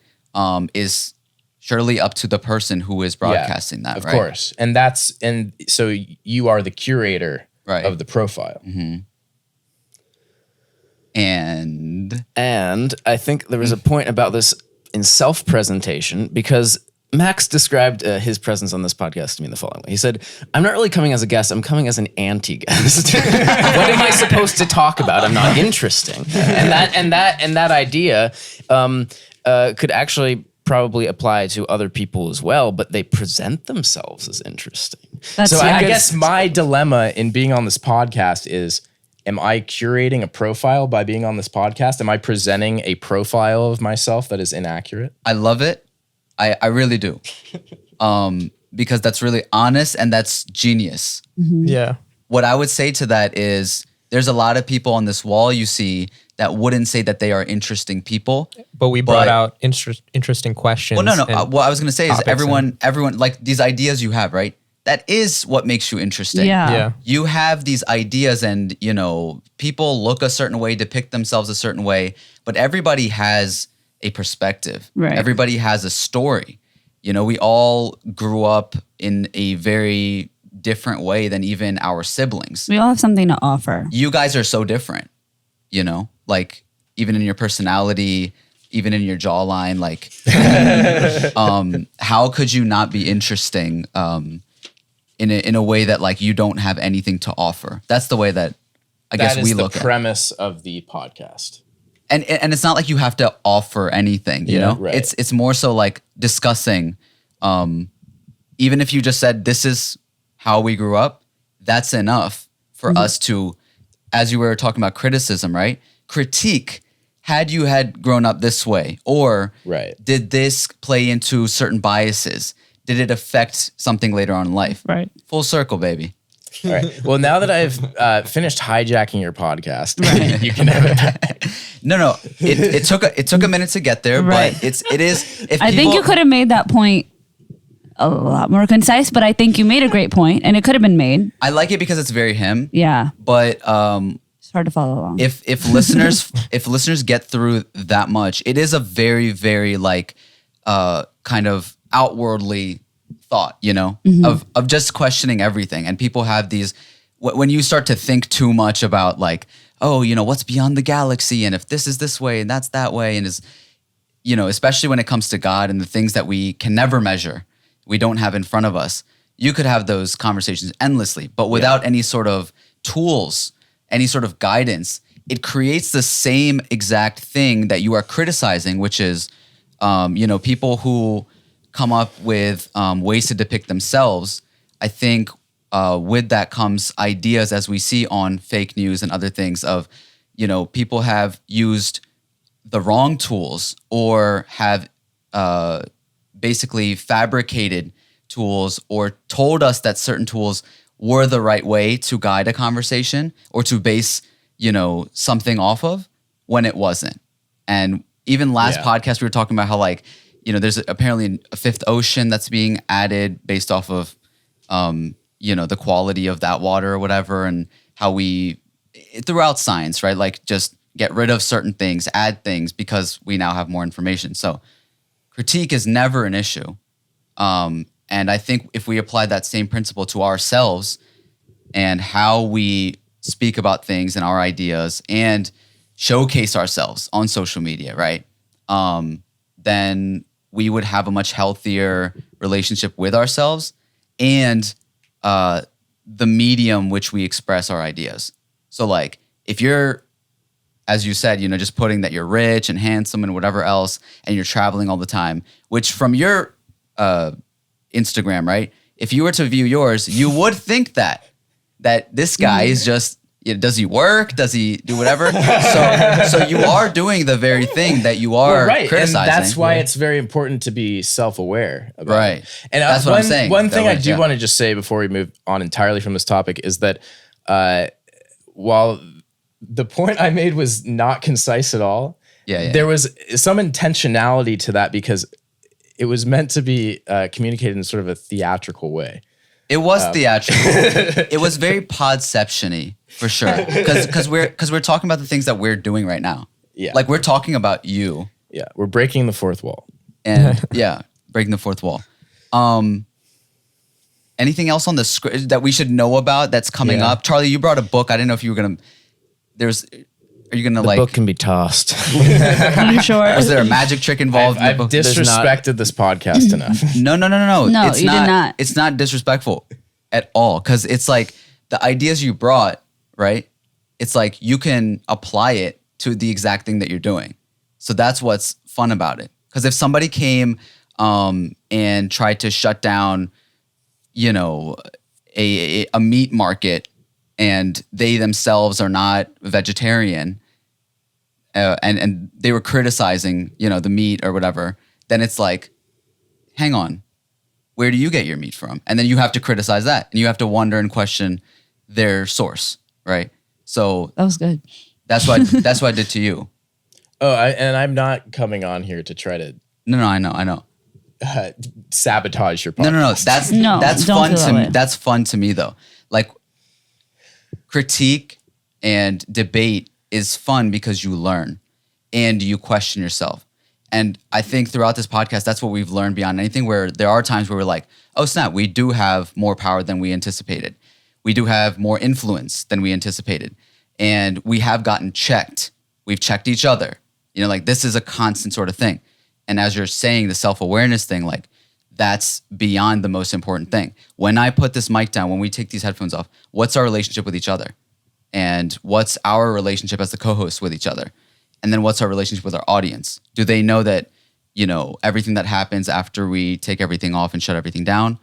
is surely up to the person who is broadcasting that, of right? course. And so you are the curator, right, of the profile. Mm-hmm. And I think there was a point about this in self-presentation, because Max described his presence on this podcast to me in the following way. He said, "I'm not really coming as a guest. I'm coming as an anti-guest. What am I supposed to talk about? I'm not interesting." And that idea could actually probably apply to other people as well, but they present themselves as interesting. I guess my dilemma in being on this podcast is, am I curating a profile by being on this podcast? Am I presenting a profile of myself that is inaccurate? I love it. I really do. Because that's really honest and that's genius. Mm-hmm. Yeah. What I would say to that is there's a lot of people on this wall you see that wouldn't say that they are interesting people. But we brought out interesting questions. Well, no. What I was going to say is everyone, like these ideas you have, right? That is what makes you interesting. Yeah. You have these ideas and, people look a certain way, depict themselves a certain way, but everybody has a perspective. Right. Everybody has a story. We all grew up in a very different way than even our siblings. We all have something to offer. You guys are so different, like even in your personality, even in your jawline, like, how could you not be interesting, in a way that like you don't have anything to offer? That's the way that I guess we look at it. That is the premise of the podcast. And it's not like you have to offer anything, you know? Right. It's more so like discussing, even if you just said, this is how we grew up, that's enough for us to, as you were talking about criticism, right? Critique, had you had grown up this way, or did this play into certain biases? Did it affect something later on in life? Right. Full circle, baby. All right. Well, now that I've finished hijacking your podcast, you can have it back. No. It took a minute to get there, Right. but it is. If I think you could have made that point a lot more concise, but I think you made a great point, and it could have been made. I like it because it's very him. Yeah. But it's hard to follow along. if listeners get through that much, it is a very, very like kind of outwardly thought, of just questioning everything. And people have these, when you start to think too much about like, oh, what's beyond the galaxy, and if this is this way and that's that way, and is, especially when it comes to God and the things that we can never measure, we don't have in front of us, you could have those conversations endlessly, but without any sort of tools, any sort of guidance, it creates the same exact thing that you are criticizing, which is, people who come up with ways to depict themselves. I think with that comes ideas, as we see on fake news and other things, of, people have used the wrong tools or have basically fabricated tools or told us that certain tools were the right way to guide a conversation or to base, something off of, when it wasn't. And even last podcast, we were talking about how, like, there's apparently a fifth ocean that's being added based off of, the quality of that water or whatever, and how we, throughout science, right? Like, just get rid of certain things, add things because we now have more information. So critique is never an issue. And I think if we apply that same principle to ourselves and how we speak about things and our ideas and showcase ourselves on social media, right? Then we would have a much healthier relationship with ourselves and the medium which we express our ideas. So, like, if you're, as you said, just putting that you're rich and handsome and whatever else, and you're traveling all the time, which from your Instagram, right? If you were to view yours, you would think that this guy is just, does he work? Does he do whatever? So you are doing the very thing that you are criticizing. And that's why it's very important to be self-aware about right. it. And that's what I'm saying. One thing I do want to just say before we move on entirely from this topic is that while the point I made was not concise at all, there was some intentionality to that because it was meant to be communicated in sort of a theatrical way. It was theatrical. It was very podception-y, for sure. Because we're talking about the things that we're doing right now. Yeah. Like, we're talking about you. Yeah. We're breaking the fourth wall. And breaking the fourth wall. Anything else on the script that we should know about that's coming up? Charlie, you brought a book. I didn't know if you were gonna. Are you gonna The book can be tossed. You sure? Was there a magic trick involved? I've disrespected this podcast enough. No. No, It's you did not. It's not disrespectful at all, because it's like the ideas you brought, right? It's like you can apply it to the exact thing that you're doing. So that's what's fun about it. Because if somebody came and tried to shut down, a meat market, and they themselves are not vegetarian, and they were criticizing, the meat or whatever, then it's like, hang on, where do you get your meat from? And then you have to criticize that, and you have to wonder and question their source, right? So that was good. That's what I did to you. Oh, and I'm not coming on here to try to. No, I know. Sabotage your podcast. No. That's fun to me. Way. That's fun to me, though. Like, critique and debate is fun because you learn and you question yourself. And I think throughout this podcast, that's what we've learned beyond anything, where there are times where we're like, oh snap, we do have more power than we anticipated. We do have more influence than we anticipated. And we have gotten checked. We've checked each other. Like, this is a constant sort of thing. And as you're saying, the self-awareness thing, like, that's beyond the most important thing. When I put this mic down, when we take these headphones off, what's our relationship with each other? And what's our relationship as the co-hosts with each other? And then what's our relationship with our audience? Do they know that, everything that happens after we take everything off and shut everything down?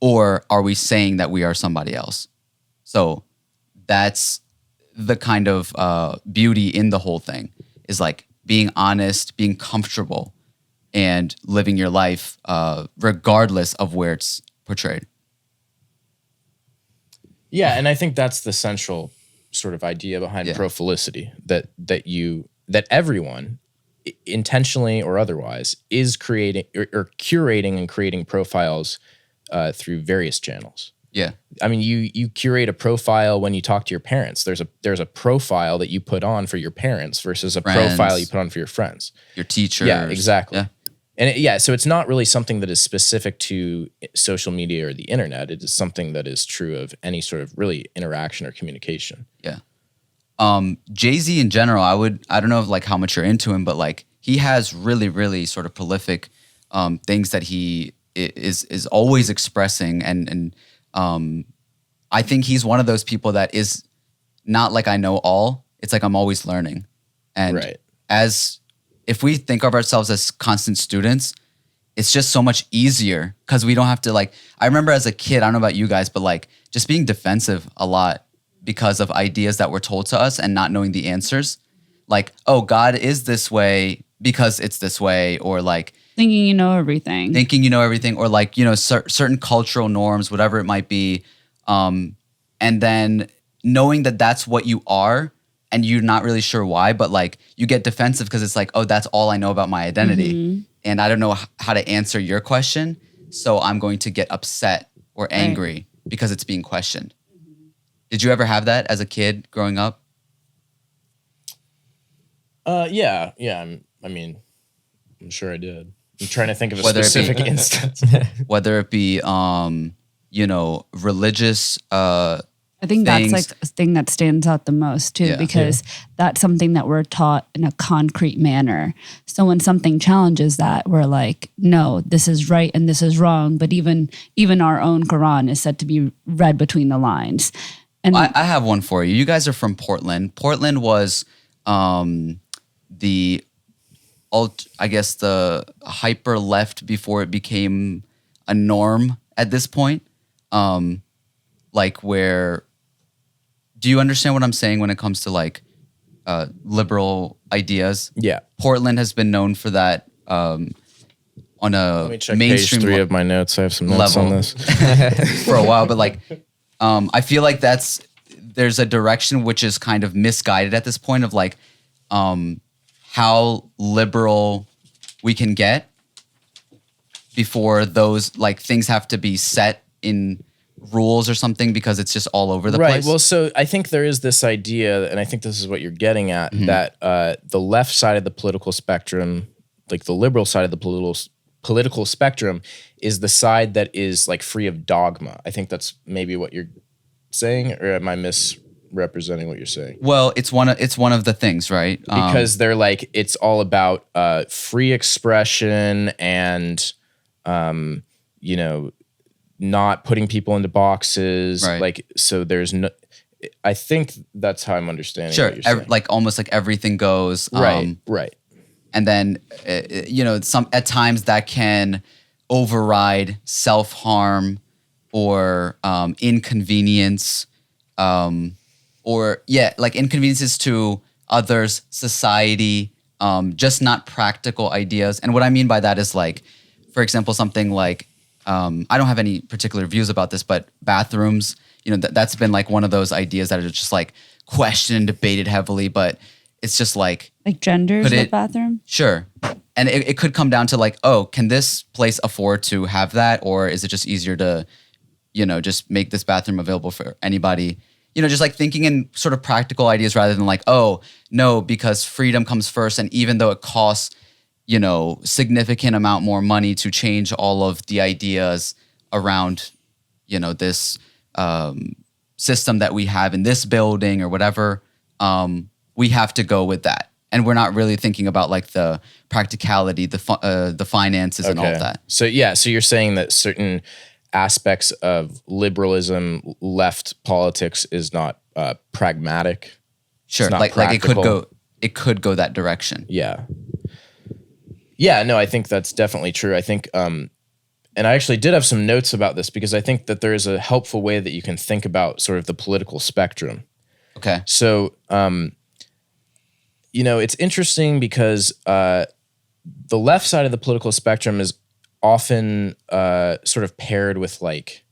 Or are we saying that we are somebody else? So that's the kind of beauty in the whole thing, is like being honest, being comfortable, and living your life regardless of where it's portrayed. Yeah, and I think that's the central sort of idea behind profilicity, that everyone, intentionally or otherwise, is creating or curating and creating profiles through various channels. Yeah. I mean, you curate a profile when you talk to your parents. There's a profile that you put on for your parents versus a profile you put on for your friends. Your teachers. Yeah, exactly. Yeah. And so it's not really something that is specific to social media or the internet. It is something that is true of any sort of really interaction or communication. Yeah. Jay-Z in general, I don't know like how much you're into him, but like he has really, really sort of prolific things that he is always expressing. And I think he's one of those people that is not like I know all. It's like I'm always learning. And if we think of ourselves as constant students, it's just so much easier because we don't have to like, I remember as a kid, I don't know about you guys, but like just being defensive a lot because of ideas that were told to us and not knowing the answers. Like, oh, God is this way because it's this way, or like thinking you know everything. Or like, certain cultural norms, whatever it might be. And then knowing that that's what you are and you're not really sure why, but like you get defensive because it's like, oh, that's all I know about my identity. And I don't know how to answer your question. So I'm going to get upset or angry because it's being questioned. Did you ever have that as a kid growing up? Yeah. I'm sure I did. I'm trying to think of a specific instance. Whether it be, religious. I think things. that's like a thing that stands out the most too, because that's something that we're taught in a concrete manner. So when something challenges that, we're like, no, this is right and this is wrong. But even our own Quran is said to be read between the lines. And I have one for you. You guys are from Portland. Portland was the hyper left before it became a norm at this point. Like where, do you understand what I'm saying when it comes to like liberal ideas? Yeah. Portland has been known for that on a Let me check mainstream page 3 of my notes. I have some notes on this. for a while, but like I feel like there's a direction which is kind of misguided at this point of like how liberal we can get before those like things have to be set in rules or something because it's just all over the place. Right. Well, so I think there is this idea, and I think this is what you're getting at, that the left side of the political spectrum, like the liberal side of the political spectrum, is the side that is like free of dogma. I think that's maybe what you're saying, or am I misrepresenting what you're saying? Well, it's one of the things, right? Because they're like, it's all about free expression and not putting people into boxes. Right. Like, so there's no, I think that's how I'm understanding. Sure. What you're saying. Like almost like everything goes. Right. And then, at times that can override self-harm or inconvenience, like inconveniences to others, society, just not practical ideas. And what I mean by that is like, for example, something like, I don't have any particular views about this, but bathrooms, that's been like one of those ideas that are just like questioned and debated heavily, but it's just like genders in the bathroom? Sure. And it could come down to like, oh, can this place afford to have that? Or is it just easier to, just make this bathroom available for anybody? Just like thinking in sort of practical ideas rather than like, oh, no, because freedom comes first. And even though it costs, significant amount more money to change all of the ideas around, this system that we have in this building or whatever, we have to go with that. And we're not really thinking about like the practicality, the finances and all of that. So you're saying that certain aspects of liberalism, left politics is not pragmatic. Sure, like it could go that direction. Yeah, no, I think that's definitely true. I think, and I actually did have some notes about this because I think that there is a helpful way that you can think about sort of the political spectrum. Okay. So, it's interesting because the left side of the political spectrum is often sort of paired with like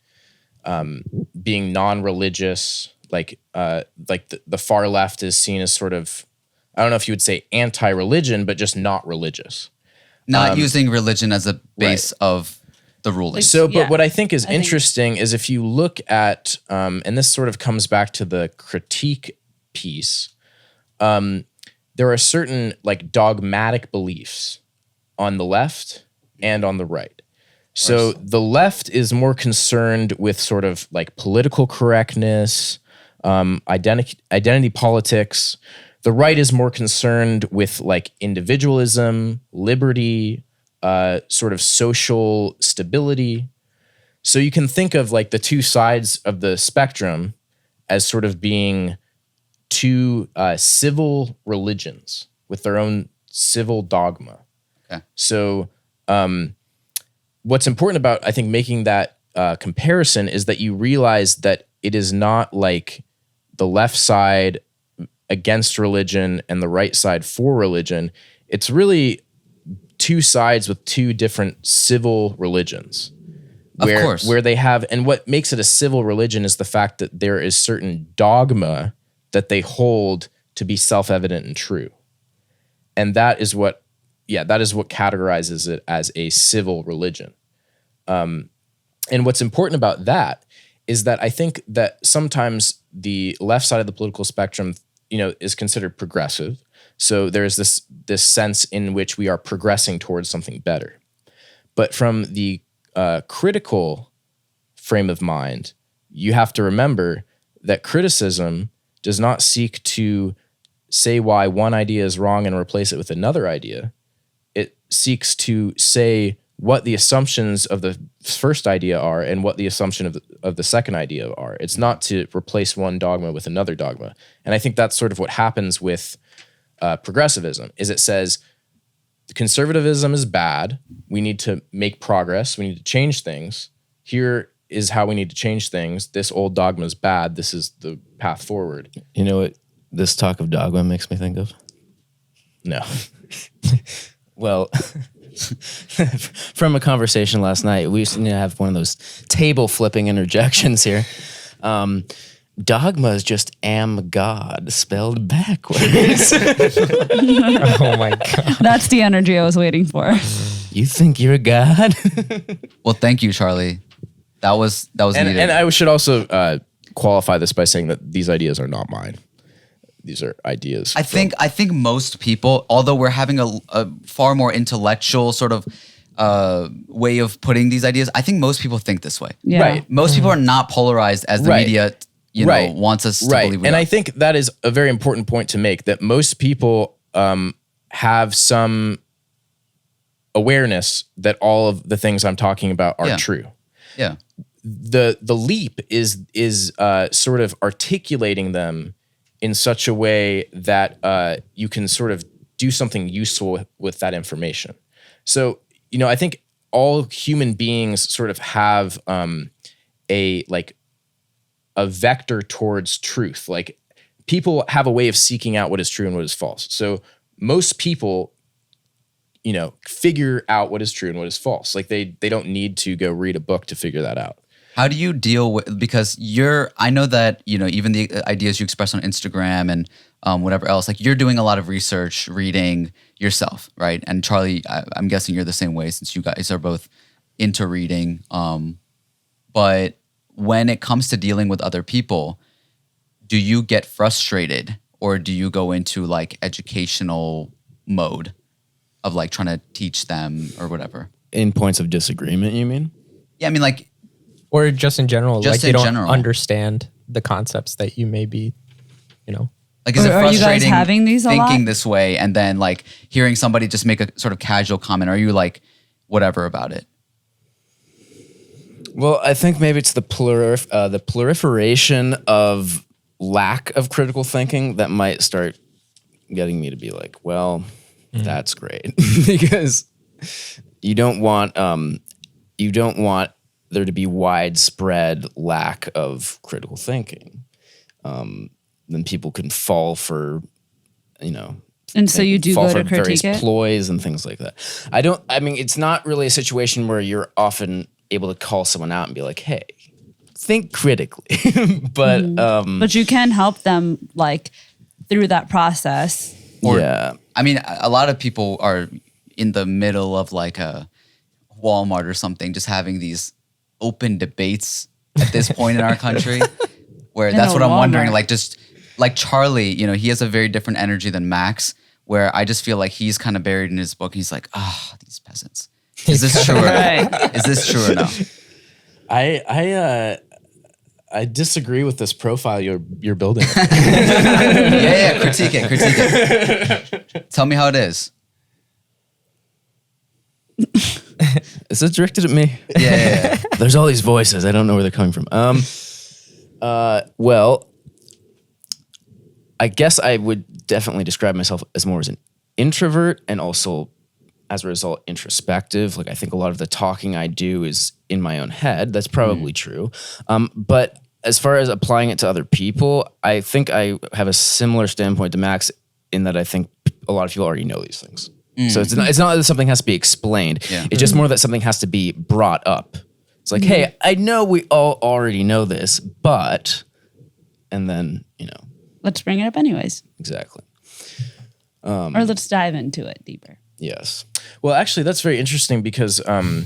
being non-religious, like the far left is seen as sort of, I don't know if you would say anti-religion, but just not religious. Not using religion as a base of the ruling. So, but what I think is interesting is if you look at, and this sort of comes back to the critique piece, there are certain like dogmatic beliefs on the left and on the right. So the left is more concerned with sort of like political correctness, identity politics. The right is more concerned with like individualism, liberty, sort of social stability. So you can think of like the two sides of the spectrum as sort of being two civil religions with their own civil dogma. Okay. So what's important about, I think, making that comparison is that you realize that it is not like the left side against religion and the right side for religion. It's really two sides with two different civil religions. Where, of course. Where they have, and what makes it a civil religion is the fact that there is certain dogma that they hold to be self-evident and true. And that is what categorizes it as a civil religion. And what's important about that is that I think that sometimes the left side of the political spectrum, is considered progressive. So there's this sense in which we are progressing towards something better. But from the critical frame of mind, you have to remember that criticism does not seek to say why one idea is wrong and replace it with another idea. It seeks to say what the assumptions of the first idea are and what the assumption of the second idea are. It's not to replace one dogma with another dogma. And I think that's sort of what happens with progressivism, is it says conservatism is bad. We need to make progress. We need to change things. Here is how we need to change things. This old dogma is bad. This is the path forward. You know what this talk of dogma makes me think of? No. Well, from a conversation last night, we used to have one of those table flipping interjections here. Dogma is just am God spelled backwards. Oh my God. That's the energy I was waiting for. You think you're God? Well, thank you, Charlie. That was needed. And I should also qualify this by saying that these ideas are not mine. These are ideas. I think most people, although we're having a far more intellectual sort of way of putting these ideas, I think most people think this way. Yeah. Right. Most people are not polarized as the media, wants us to believe we And are. I think that is a very important point to make, that most people have some awareness that all of the things I'm talking about are true. Yeah. The leap is sort of articulating them in such a way that you can sort of do something useful with that information. So, I think all human beings sort of have a vector towards truth. Like, people have a way of seeking out what is true and what is false. So most people, figure out what is true and what is false. Like, they don't need to go read a book to figure that out. How do you deal with, because I know that, even the ideas you express on Instagram and whatever else, like you're doing a lot of research, reading yourself, right? And Charlie, I'm guessing you're the same way since you guys are both into reading. But when it comes to dealing with other people, do you get frustrated or do you go into like educational mode of like trying to teach them or whatever? In points of disagreement, you mean? Yeah, I mean like, Or just in general, Just like they in don't general. understand the concepts that you may be, like, is it Are you guys frustrating having these a lot? thinking this way and then like hearing somebody just make a sort of casual comment? Are you like whatever about it? Well, I think maybe it's the proliferation of lack of critical thinking that might start getting me to be like, well, that's great. Because you don't want there to be widespread lack of critical thinking. Then people can fall for, And so you do fall go for to critique various it? ploys and things like that. It's not really a situation where you're often able to call someone out and be like, hey, think critically. But you can help them like through that process. Yeah. I mean, a lot of people are in the middle of like a Walmart or something, just having these open debates at this point in our country, where In that's a what I'm wondering. Walmart. Like, just like Charlie, he has a very different energy than Max, where I just feel like he's kind of buried in his book. He's like, these peasants. Is this true? Right. Is this true or no? I disagree with this profile you're building. Yeah, critique it. Tell me how it is. Is it directed at me? Yeah. There's all these voices. I don't know where they're coming from. Well, I guess I would definitely describe myself as more as an introvert and also as a result, introspective. Like I think a lot of the talking I do is in my own head. That's probably true. But as far as applying it to other people, I think I have a similar standpoint to Max in that I think a lot of people already know these things. So it's not that something has to be explained. Yeah. It's just more that something has to be brought up. It's like, hey, I know we all already know this, but, and then, Let's bring it up anyways. Exactly. Or let's dive into it deeper. Yes. Well, actually, that's very interesting because, I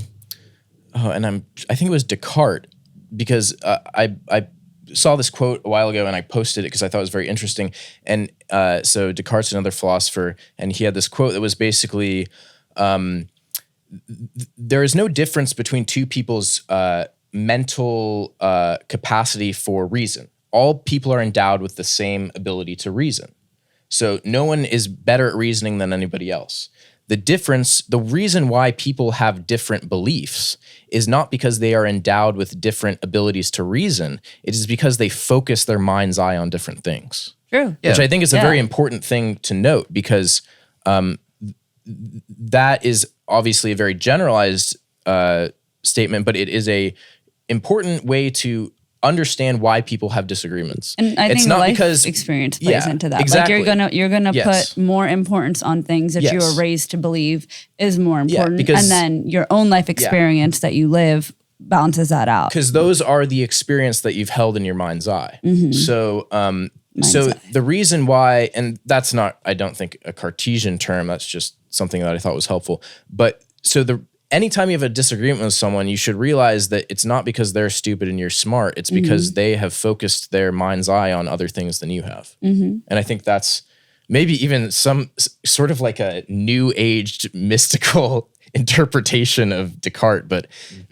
think it was Descartes, because I saw this quote a while ago and I posted it because I thought it was very interesting. And so Descartes is another philosopher, and he had this quote that was basically, there is no difference between two people's mental capacity for reason. All people are endowed with the same ability to reason. So no one is better at reasoning than anybody else. The reason why people have different beliefs is not because they are endowed with different abilities to reason. It is because they focus their mind's eye on different things. True. Which I think is a very important thing to note, because that is obviously a very generalized statement, but it is a important way to understand why people have disagreements. And I think life experience plays into that. Exactly. Like you're gonna put more importance on things that you were raised to believe is more important, and then your own life experience that you live balances that out. Because those are the experience that you've held in your mind's eye. So, the reason why, and that's not, I don't think, a Cartesian term. That's just something that I thought was helpful. But so anytime you have a disagreement with someone, you should realize that it's not because they're stupid and you're smart. It's because they have focused their mind's eye on other things than you have. And I think that's maybe even some sort of like a new aged mystical interpretation of Descartes, but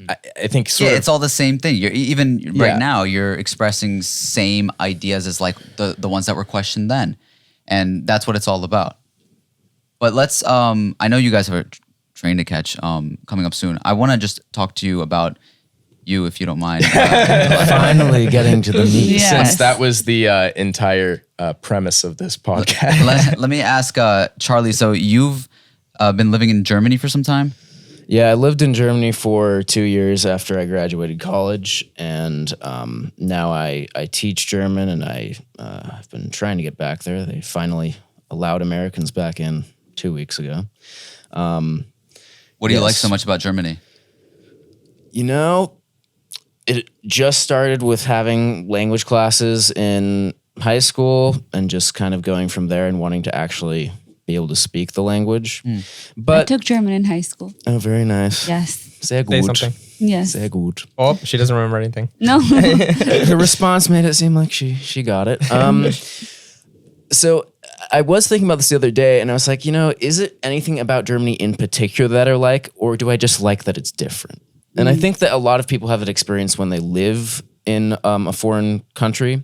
I think it's all the same thing. You're even right now, you're expressing same ideas as like the ones that were questioned then. And that's what it's all about. But let's, I know you guys have a train to catch coming up soon. I want to just talk to you about you, if you don't mind. Finally getting to the meat. Yes. Since that was the entire premise of this podcast. Let me ask Charlie, so you've been living in Germany for some time? Yeah, I lived in Germany for 2 years after I graduated college, and now I teach German, and I've been trying to get back there. They finally allowed Americans back in 2 weeks ago. What do you like so much about Germany? It just started with having language classes in high school and just kind of going from there and wanting to actually be able to speak the language. But I took German in high school. Oh, very nice. Yes. Sehr Say gut. something. Yes. Sehr gut. Oh, she doesn't remember anything. No. Her response made it seem like she got it. So I was thinking about this the other day, and I was like, is it anything about Germany in particular that I like, or do I just like that it's different? And I think that a lot of people have an experience when they live in a foreign country,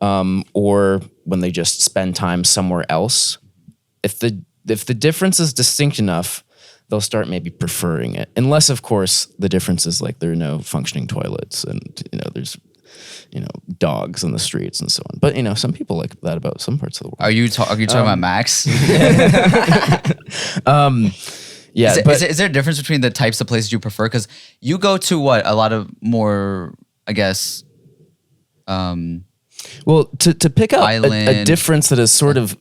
or when they just spend time somewhere else. If the difference is distinct enough, they'll start maybe preferring it. Unless, of course, the difference is like there are no functioning toilets and there's dogs in the streets and so on. But some people like that about some parts of the world. Are you talking about Max? Yeah. Is there a difference between the types of places you prefer? Because you go to a lot of more, I guess. Well, to pick up a difference that is sort of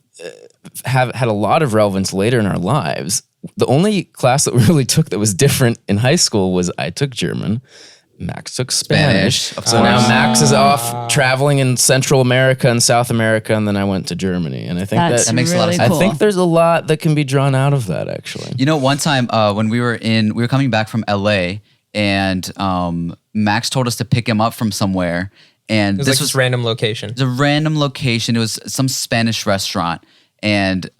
have had a lot of relevance later in our lives. The only class that we really took that was different in high school was I took German. Max took Spanish. So now Max is off traveling in Central America and South America, and then I went to Germany. And I think that makes a lot of really sense. I think there's a lot that can be drawn out of that, actually. One time when we were coming back from LA, and Max told us to pick him up from somewhere, and This was random location. It was a random location. It was some Spanish restaurant, and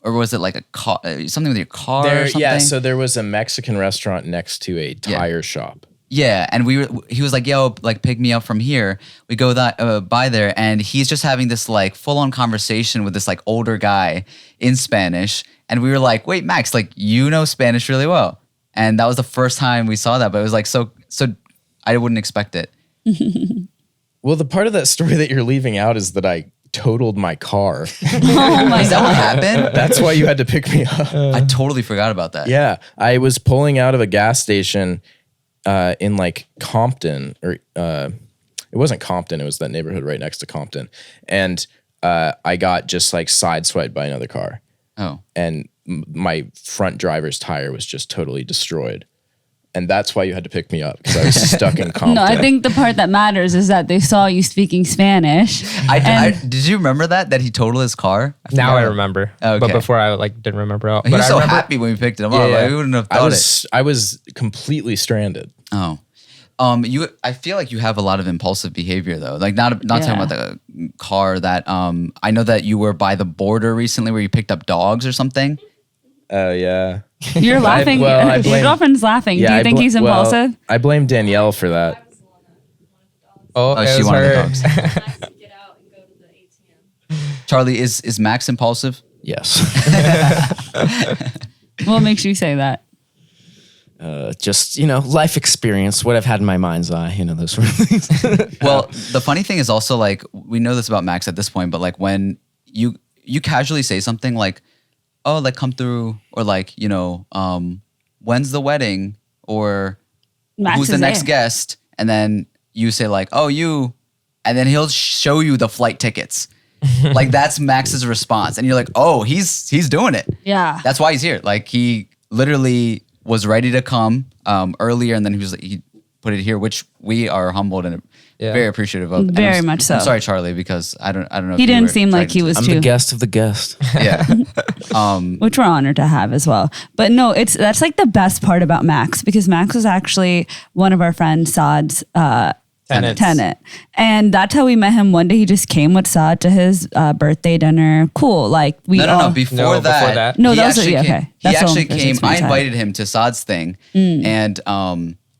or was it like a car, something with your car or something? Yeah, so there was a Mexican restaurant next to a tire shop. Yeah, and he was like, yo, like pick me up from here. We go by there, and he's just having this like full-on conversation with this like older guy in Spanish. And we were like, wait, Max, like you know Spanish really well. And that was the first time we saw that, but it was like so I wouldn't expect it. Well, the part of that story that you're leaving out is that I totaled my car. Oh my Is that what God. happened? That's why you had to pick me up. I totally forgot about that. Yeah, I was pulling out of a gas station in like Compton, or it wasn't Compton. It was that neighborhood right next to Compton, and I got just like sideswiped by another car. Oh. And my front driver's tire was just totally destroyed. And that's why you had to pick me up, because I was stuck in Compton. No, I think the part that matters is that they saw you speaking Spanish. Did you remember that he totaled his car? Now I forgot. remember. Okay. But before I like didn't remember. He But was I so remember, happy when we picked him up. Yeah, Like, yeah. we wouldn't have thought I was completely stranded. Oh. I feel like you have a lot of impulsive behavior though. Like not talking about the car that I know that you were by the border recently where you picked up dogs or something. Oh, yeah. You're laughing. I Your blame- girlfriend's laughing. Do you think he's impulsive? I blame Danielle for that. oh, Oh, it she was wanted the her. dogs. Get out and go to the ATM. Charlie, is Max impulsive? Yes. What makes you say that? Just, life experience, what I've had in my mind's eye, those sort of things. Well, the funny thing is also like we know this about Max at this point, but like when you casually say something like, "Oh, like come through," or like when's the wedding, or Max who's the is next there. guest, and then you say like, "Oh, you," and then he'll show you the flight tickets. Like that's Max's response, and you're like, "Oh, he's doing it." Yeah. That's why he's here. Like he literally was ready to come earlier, and then he put it here, which we are humbled and very appreciative of. And Very I'm much so. I'm sorry, Charlie, because I don't know. He if you didn't were seem like dragged he into was I'm too. the guest of the guest. Yeah. Which we're honored to have as well. But no, that's like the best part about Max, because Max was actually one of our friends, Saad's tenant. And that's how we met him. One day he just came with Saad to his birthday dinner. Cool. Like we No. Before that. No, he that was actually okay. came- He That's actually all- came. that's my I time. invited him to Saad's thing, and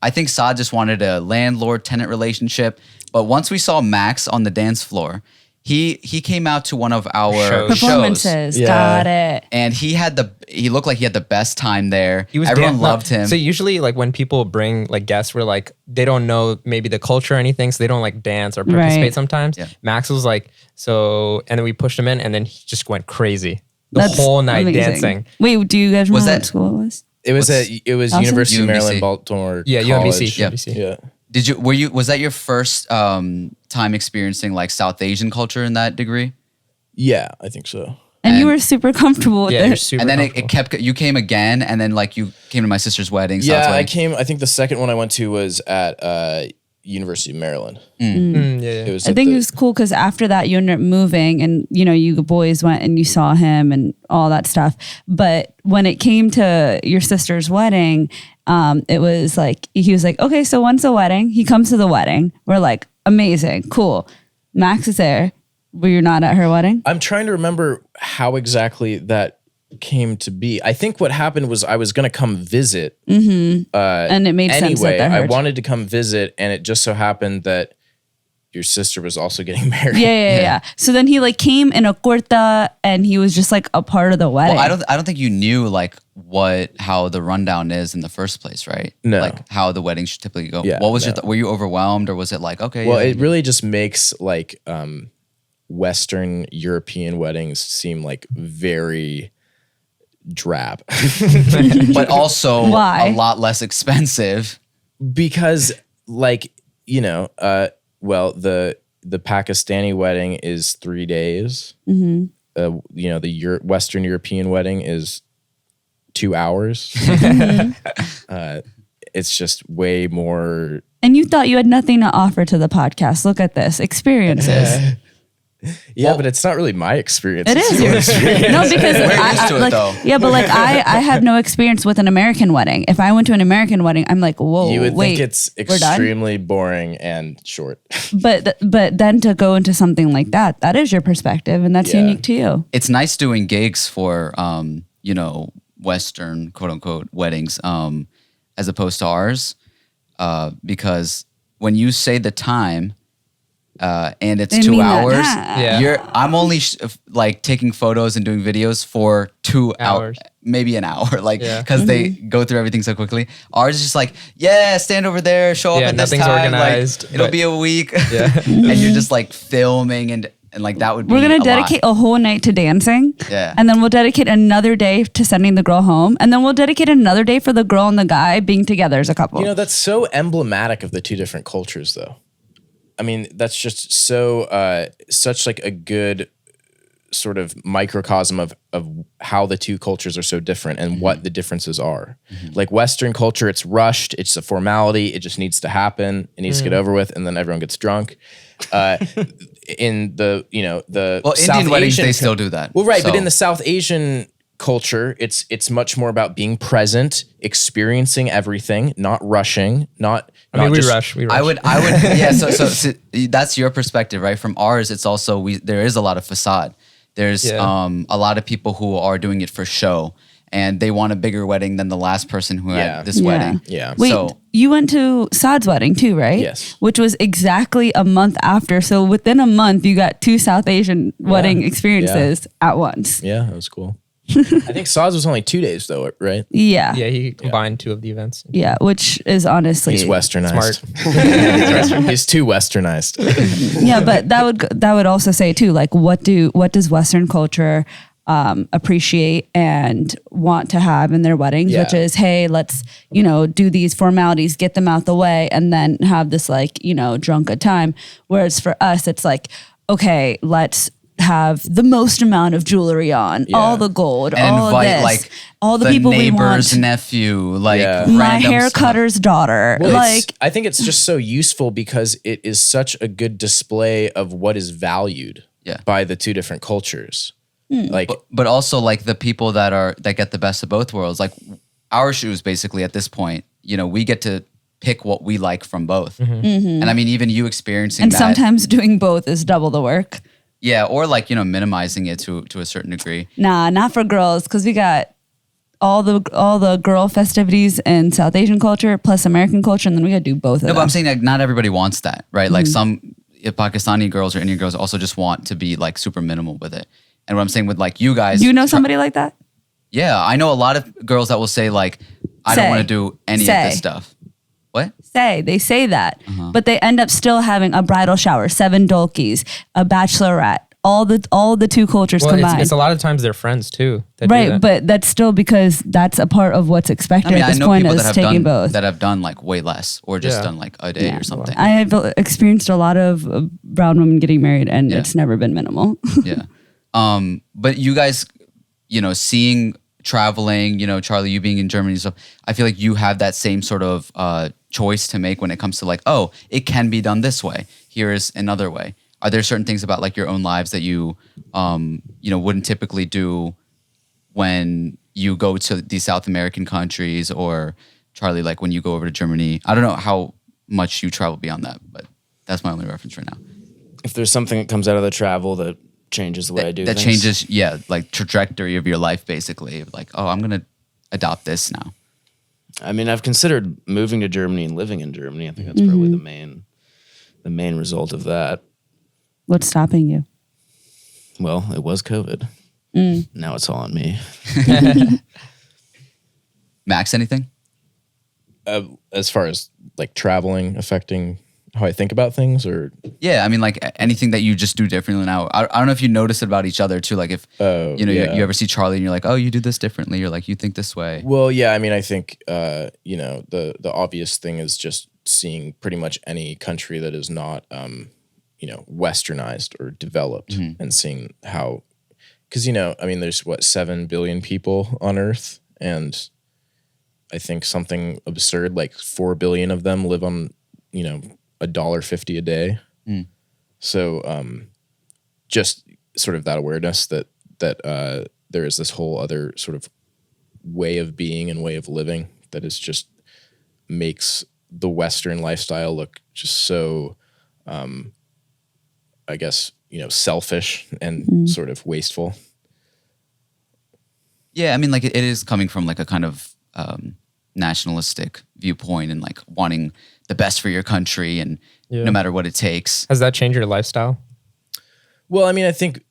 I think Saad just wanted a landlord-tenant relationship. But once we saw Max on the dance floor, he came out to one of our Shows. Performances. Yeah. Got it. and he looked like he had the best time there. He was Everyone dan- loved him. So usually, like when people bring like guests, where like they don't know maybe the culture or anything, so they don't like dance or participate Right. sometimes. Yeah. Max was like, so, and then we pushed him in, and then he just went crazy the That's whole night amazing. dancing. Wait, do you guys remember Was what that- school it was? It was Austin? University of UMBC. Maryland, Baltimore. Yeah, College. UMBC. Yeah. Was that your first time experiencing like South Asian culture in that degree? Yeah, I think so. And you And- were super comfortable with Yeah, you're it. super. And then comfortable. you came again, and then like you came to my sister's wedding. Saad's Yeah, I wedding. came. I think the second one I went to was at University of Maryland. Yeah. It was. I at think the- it was cool because after that you ended up moving, and you boys went and you saw him and all that stuff. But when it came to your sister's wedding, it was like he was like, okay, so when's the wedding? He comes to the wedding. We're like, amazing, cool. Max is there. Were you not at her wedding? I'm trying to remember how exactly that came to be. I think what happened was I was going to come visit. And it made sense Anyway, that I heard. wanted to come visit, and it just so happened that your sister was also getting married. Yeah. So then he like came in a kurta and he was just like a part of the wedding. Well, I don't think you knew like how the rundown is in the first place, right? No. Like how the wedding should typically go. Yeah, What was no. were you overwhelmed, or was it like okay? Well, yeah, it really just makes like Western European weddings seem like very drab. but also Why? a lot less expensive. Because like well, the Pakistani wedding is 3 days. Mm-hmm. The Western European wedding is 2 hours. It's just way more. And you thought you had nothing to offer to the podcast. Look at this. Experiences. Yeah, but it's not really my experience. It It's is your your experience. No, because We're used to it, like, though. yeah, but like I have no experience with an American wedding. If I went to an American wedding, I'm like, whoa, You would wait, think it's we're done? extremely boring and short. But then to go into something like that is your perspective, and that's Yeah. unique to you. It's nice doing gigs for Western quote unquote weddings as opposed to ours because when you say the time and it's They 2 mean that. hours, Yeah. I'm only like taking photos and doing videos for 2 hours, Hours. maybe an hour, like Yeah. because they go through everything so quickly. Ours is just like, yeah, stand over there, show up Yeah, at this nothing's time. organized, Like, it'll but- be a week, Yeah. and you're just like filming, and And like that would be We're gonna a lot. dedicate a whole night to dancing. Yeah. And then we'll dedicate another day to sending the girl home. And then we'll dedicate another day for the girl and the guy being together as a couple. You know, that's so emblematic of the two different cultures, though. I mean, that's just so such like a good sort of microcosm of how the two cultures are so different and what the differences are. Like Western culture, it's rushed, it's a formality, it just needs to happen, it needs to get over with, and then everyone gets drunk. In the South Indian weddings, Asian they still do that. Well, right, but So- in the South Asian culture, it's much more about being present, experiencing everything, not rushing, not. I mean, not we just, rush. I would, yeah. So that's your perspective, right? From ours, it's also there is a lot of facade. There's a lot of people who are doing it for show, and they want a bigger wedding than the last person who had this wedding. Yeah. Wait, So- you went to Saad's wedding too, right? Yes. Which was exactly a month after. So within a month, you got two South Asian wedding experiences at once. Yeah, that was cool. I think Saz was only 2 days though, right? Yeah. Yeah, he combined two of the events. Yeah, which is honestly He's westernized. Smart. He's too westernized. yeah, but that would also say too, like what does Western culture appreciate and want to have in their weddings, which is, hey, let's, do these formalities, get them out the way, and then have this like, drunk good time. Whereas for us, it's like, okay, let's have the most amount of jewelry on, all the gold, And all of invite this, like all the people we neighbor's want. nephew, like Yeah. My random hair stuff. cutter's daughter. Well, like, I think it's just so useful because it is such a good display of what is valued by the two different cultures. Like, But also like the people that get the best of both worlds. Like our shoes, basically at this point, we get to pick what we like from both. And I mean, even you experiencing and that. sometimes doing both is double the work. Yeah, or like, minimizing it to a certain degree. Nah, not for girls, because we got all the girl festivities in South Asian culture plus American culture, and then we got to do both of No, them. but I'm saying like not everybody wants that, right? Like some Pakistani girls or Indian girls also just want to be like super minimal with it. And what I'm saying with like you guys. Do you know somebody like that? Yeah, I know a lot of girls that will say like, I don't want to do any of this stuff. What? They say that, but they end up still having a bridal shower, 7 dolkis, a bachelorette, all the two cultures Well, combined. it's a lot of times they're friends too. that do Right, that. but that's still because that's a part of what's expected I mean, at I this know point people is that have taking done both. that have done like way less or just done like a day Yeah. or something. I have experienced a lot of brown women getting married, and it's never been minimal. Yeah. But you guys, seeing traveling, Charlie, you being in Germany and stuff, I feel like you have that same sort of choice to make when it comes to like, oh, it can be done this way. Here is another way. Are there certain things about like your own lives that you, wouldn't typically do when you go to these South American countries, or Charlie, like when you go over to Germany? I don't know how much you travel beyond that, but that's my only reference right now. If there's something that comes out of the travel that changes the way I do that things. changes, like trajectory of your life, basically. Like, oh, I'm gonna adopt this now. I mean, I've considered moving to Germany and living in Germany. I think that's probably the main result of that. What's stopping you? Well, it was COVID. Now it's all on me. Max, anything? as far as like traveling affecting how I think about things, or Yeah, I mean, like anything that you just do differently now. I don't know if you notice it about each other too. Like if you ever see Charlie and you're like, oh, you do this differently. You're like, you think this way. well, yeah. I mean, I think the obvious thing is just seeing pretty much any country that is not westernized or developed, and seeing how, because I mean, there's 7 billion people on Earth, and I think something absurd like 4 billion of them live on $1.50 a day. So just sort of that awareness that there is this whole other sort of way of being and way of living that is just makes the Western lifestyle look just so I guess selfish and sort of wasteful. Yeah, I mean, like it is coming from like a kind of nationalistic viewpoint and like wanting the best for your country and no matter what it takes. Has that changed your lifestyle? Well, I mean, I think,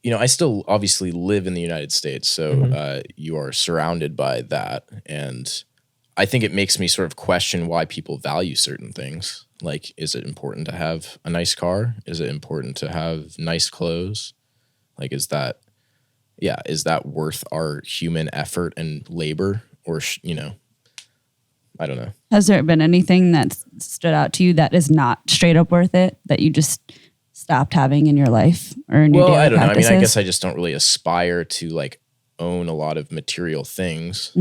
I still obviously live in the United States, so you are surrounded by that. And I think it makes me sort of question why people value certain things. Like, is it important to have a nice car? Is it important to have nice clothes? Like, is that worth our human effort and labor? Or, I don't know. Has there been anything that stood out to you that is not straight up worth it, that you just stopped having in your life or in your daily I don't know. I practices? mean, I guess I just don't really aspire to like own a lot of material things.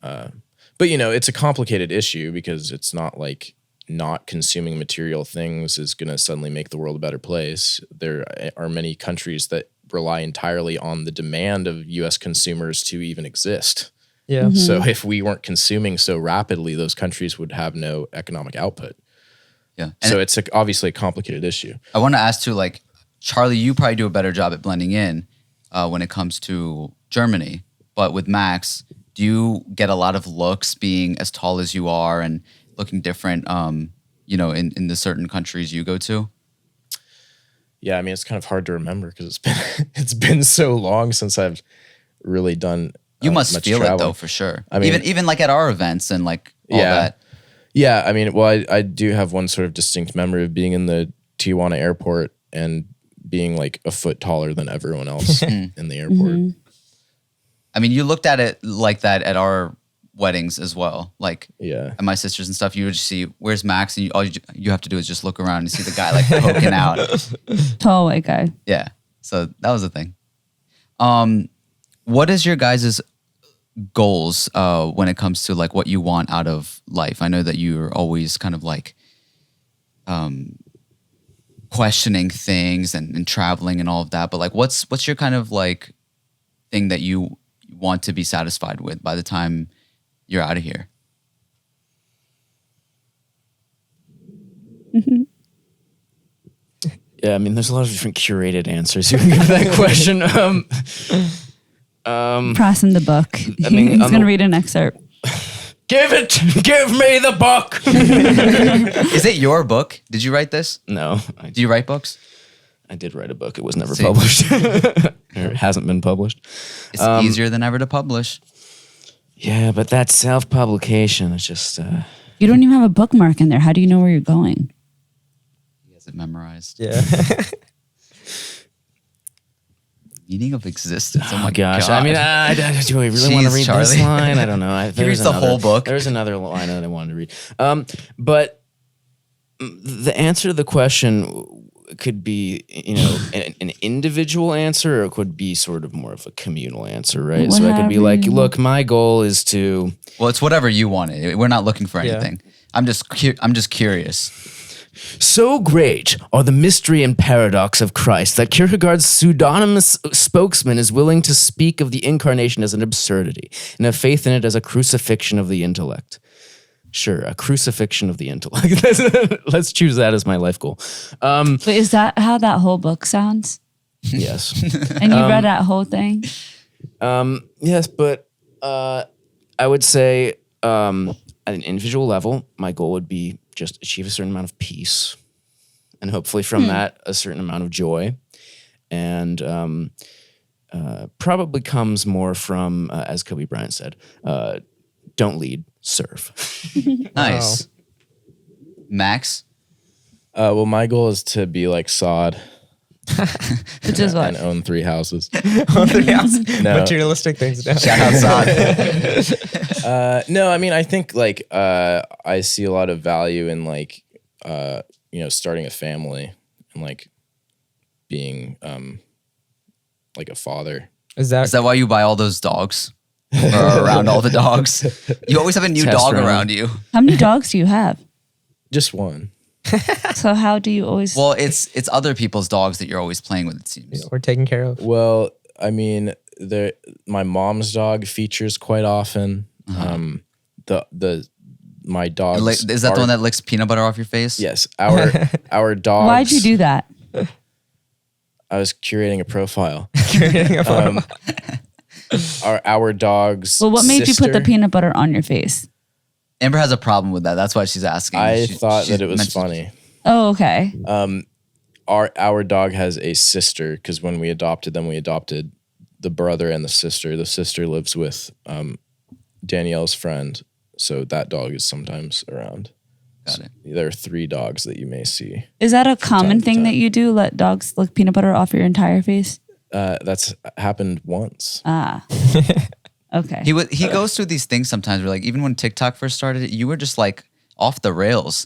But it's a complicated issue because it's not like not consuming material things is going to suddenly make the world a better place. There are many countries that rely entirely on the demand of U.S. consumers to even exist. Yeah. So if we weren't consuming so rapidly, those countries would have no economic output. Yeah. So it's obviously a complicated issue. I want to ask too, like, Charlie, you probably do a better job at blending in when it comes to Germany. But with Max, do you get a lot of looks being as tall as you are and looking different, in the certain countries you go to? Yeah, I mean, it's kind of hard to remember because it's been so long since I've really done. You must much feel traveling. it though, for sure. I mean, even like at our events and like all that. Yeah, I mean, well, I do have one sort of distinct memory of being in the Tijuana airport and being like a foot taller than everyone else in the airport. I mean, you looked at it like that at our weddings as well. Like at my sister's and stuff, you would just see, where's Max? And all you have to do is just look around and see the guy like poking out. Tall white guy. Yeah. So that was the thing. What is your guys' goals when it comes to like what you want out of life? I know that you're always kind of like questioning things and traveling and all of that, but like what's your kind of like thing that you want to be satisfied with by the time you're out of here? Yeah, I mean, there's a lot of different curated answers you can give that question. Press in the book. I mean, He's going to read an excerpt. Give me the book. Is it your book? Did you write this? No. Do you write books? I did write a book. It was never published. It hasn't been published. It's easier than ever to publish. Yeah, but that self-publication is just... You don't even have a bookmark in there. How do you know where you're going? He has it memorized. Yeah. Meaning of existence. Oh my gosh. God. I mean, do I really want to read Charlie. this line? I don't know. He reads the whole book. There's another line that I wanted to read. But the answer to the question could be, an individual answer, or it could be sort of more of a communal answer, right? So I could be like, look, my goal is to... Well, it's whatever you want. We're not looking for anything. I'm just curious. So great are the mystery and paradox of Christ that Kierkegaard's pseudonymous spokesman is willing to speak of the incarnation as an absurdity and have faith in it as a crucifixion of the intellect. Sure, a crucifixion of the intellect. Let's choose that as my life goal. But is that how that whole book sounds? Yes. And you read that whole thing? Yes, but I would say at an individual level, my goal would be just achieve a certain amount of peace, and hopefully from that, a certain amount of joy. And probably comes more from, as Kobe Bryant said, don't lead, serve. Nice. Wow. Max? Well, my goal is to be like Sod. Which is what? And own 3 houses. On the house. No. Materialistic things. Down. Shout out Sod. No, I mean, I think like I see a lot of value in like starting a family and like being like a father. Is that why you buy all those dogs? Or around all the dogs? You always have a new dog around you. How many dogs do you have? Just one. So how do you always... Well, it's other people's dogs that you're always playing with, it seems. we're taking care of? Well, I mean, my mom's dog features quite often. My dog is that the one that licks peanut butter off your face? Yes, our dogs. Why'd you do that? I was curating a profile. Our dogs. Well, what made you put the sister- peanut butter on your face? Amber has a problem with that. That's why she's asking. I thought that it was funny. Oh, okay. Our dog has a sister because when we adopted them, we adopted the brother and the sister. The sister lives with Danielle's friend, So that dog is sometimes around. Got it. There are 3 dogs that you may see. Is that a common time to thing time. that you do? Let dogs lick peanut butter off your entire face? That's happened once. Ah. Okay. He goes through these things sometimes where like even when TikTok first started, you were just like off the rails.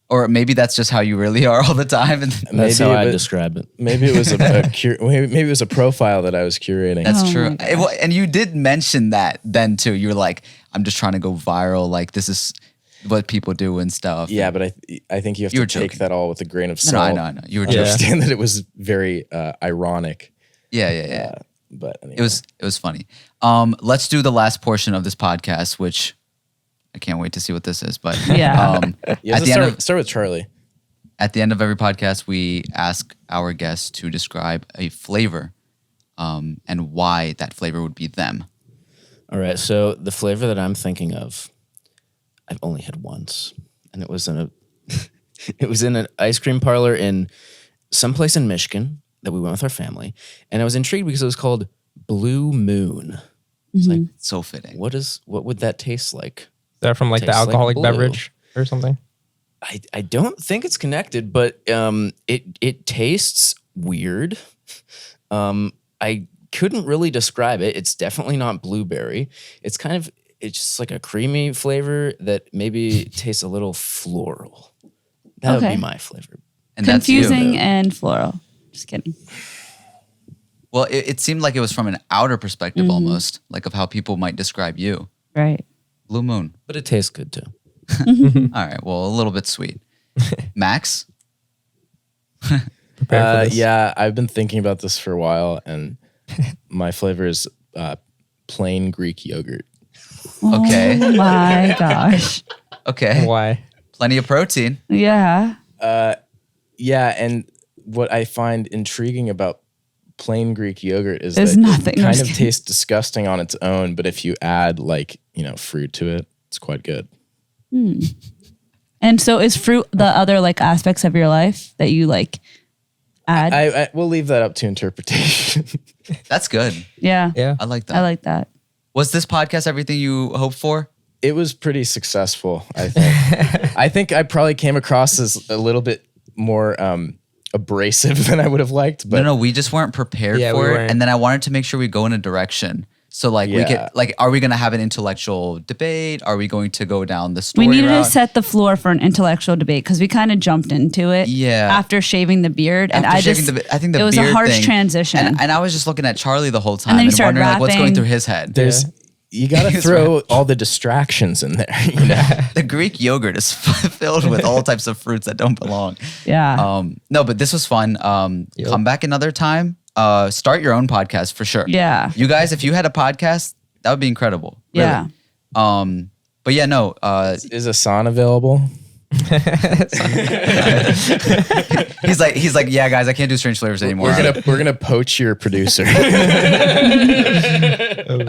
Or maybe that's just how you really are all the time. And That's how I but describe it. maybe it was maybe it was a profile that I was curating. that's Oh true. my gosh. And you did mention that then too. You were like, I'm just trying to go viral. Like this is what people do and stuff. Yeah, but I think you have You were to take joking. that all with a grain of No, salt. I know. You were To joking. understand that it was very ironic. Yeah. But anyway. It was funny. Let's do the last portion of this podcast, which I can't wait to see what this is. But Yeah. Yeah, at the end of start with Charlie. At the end of every podcast, we ask our guests to describe a flavor and why that flavor would be them. All right, so the flavor that I'm thinking of, I've only had once, and it was in an ice cream parlor in someplace in Michigan that we went with our family, and I was intrigued because it was called Blue Moon. It's like, So fitting. what would that taste like? Is that from like the Tastes like alcoholic blue. beverage or something? I don't think it's connected, but it tastes weird. I couldn't really describe it. It's definitely not blueberry. It's just like a creamy flavor that maybe tastes a little floral. That would Okay. be my flavor. And that's you. Confusing and floral. Just kidding. Well, it seemed like it was from an outer perspective almost, like of how people might describe you. Right. Blue Moon. But it tastes good too. All right. Well, a little bit sweet. Max? Prepare for this. Yeah, I've been thinking about this for a while, and my flavor is plain Greek yogurt. Okay. Oh my gosh. Okay. Why? Plenty of protein. Yeah. Yeah, and what I find intriguing about plain Greek yogurt is There's that nothing. it I'm kind just of kidding. tastes disgusting on its own, but if you add fruit to it, it's quite good. And so is fruit the other like aspects of your life that you like add? I we'll leave that up to interpretation. That's good. yeah. Yeah. I like that. I like that. Was this podcast everything you hoped for? It was pretty successful, I think. I think I probably came across as a little bit more abrasive than I would have liked, but No, we just weren't prepared Yeah, we for it. weren't. And then I wanted to make sure we go in a direction. So like we Yeah. could are we gonna have an intellectual debate? Are we going to go down the story We needed route? to set the floor for an intellectual debate because we kind of jumped into it. Yeah. After shaving the beard, and After I shaving just I think the it was a beard harsh thing- transition. And I was just looking at Charlie the whole time then and, you started wondering like what's going rapping. through his head. you got to He's throw all the distractions in there. You know? The Greek yogurt is filled with all types of fruits that don't belong. yeah. No, but this was fun. Come back another time. Start your own podcast for sure. Yeah. You guys, if you had a podcast, that would be incredible. Really. Yeah. But yeah, no. Is Asan available? He's like, yeah, guys, I can't do strange flavors anymore. We're gonna poach your producer. I'm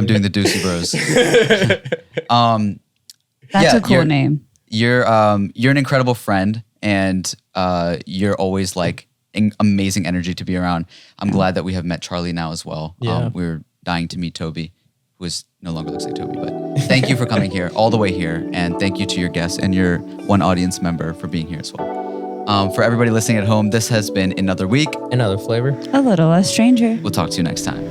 doing the Ducey Bros. That's yeah, a cool name. You're an incredible friend, and you're always like amazing energy to be around. I'm glad that we have met Charlie now as well. Yeah. We're dying to meet Toby, who no longer looks like Toby. But thank you for coming here, all the way here, and thank you to your guests and your one audience member for being here as well. For everybody listening at home, this has been another week. Another flavor. A little less stranger. We'll talk to you next time.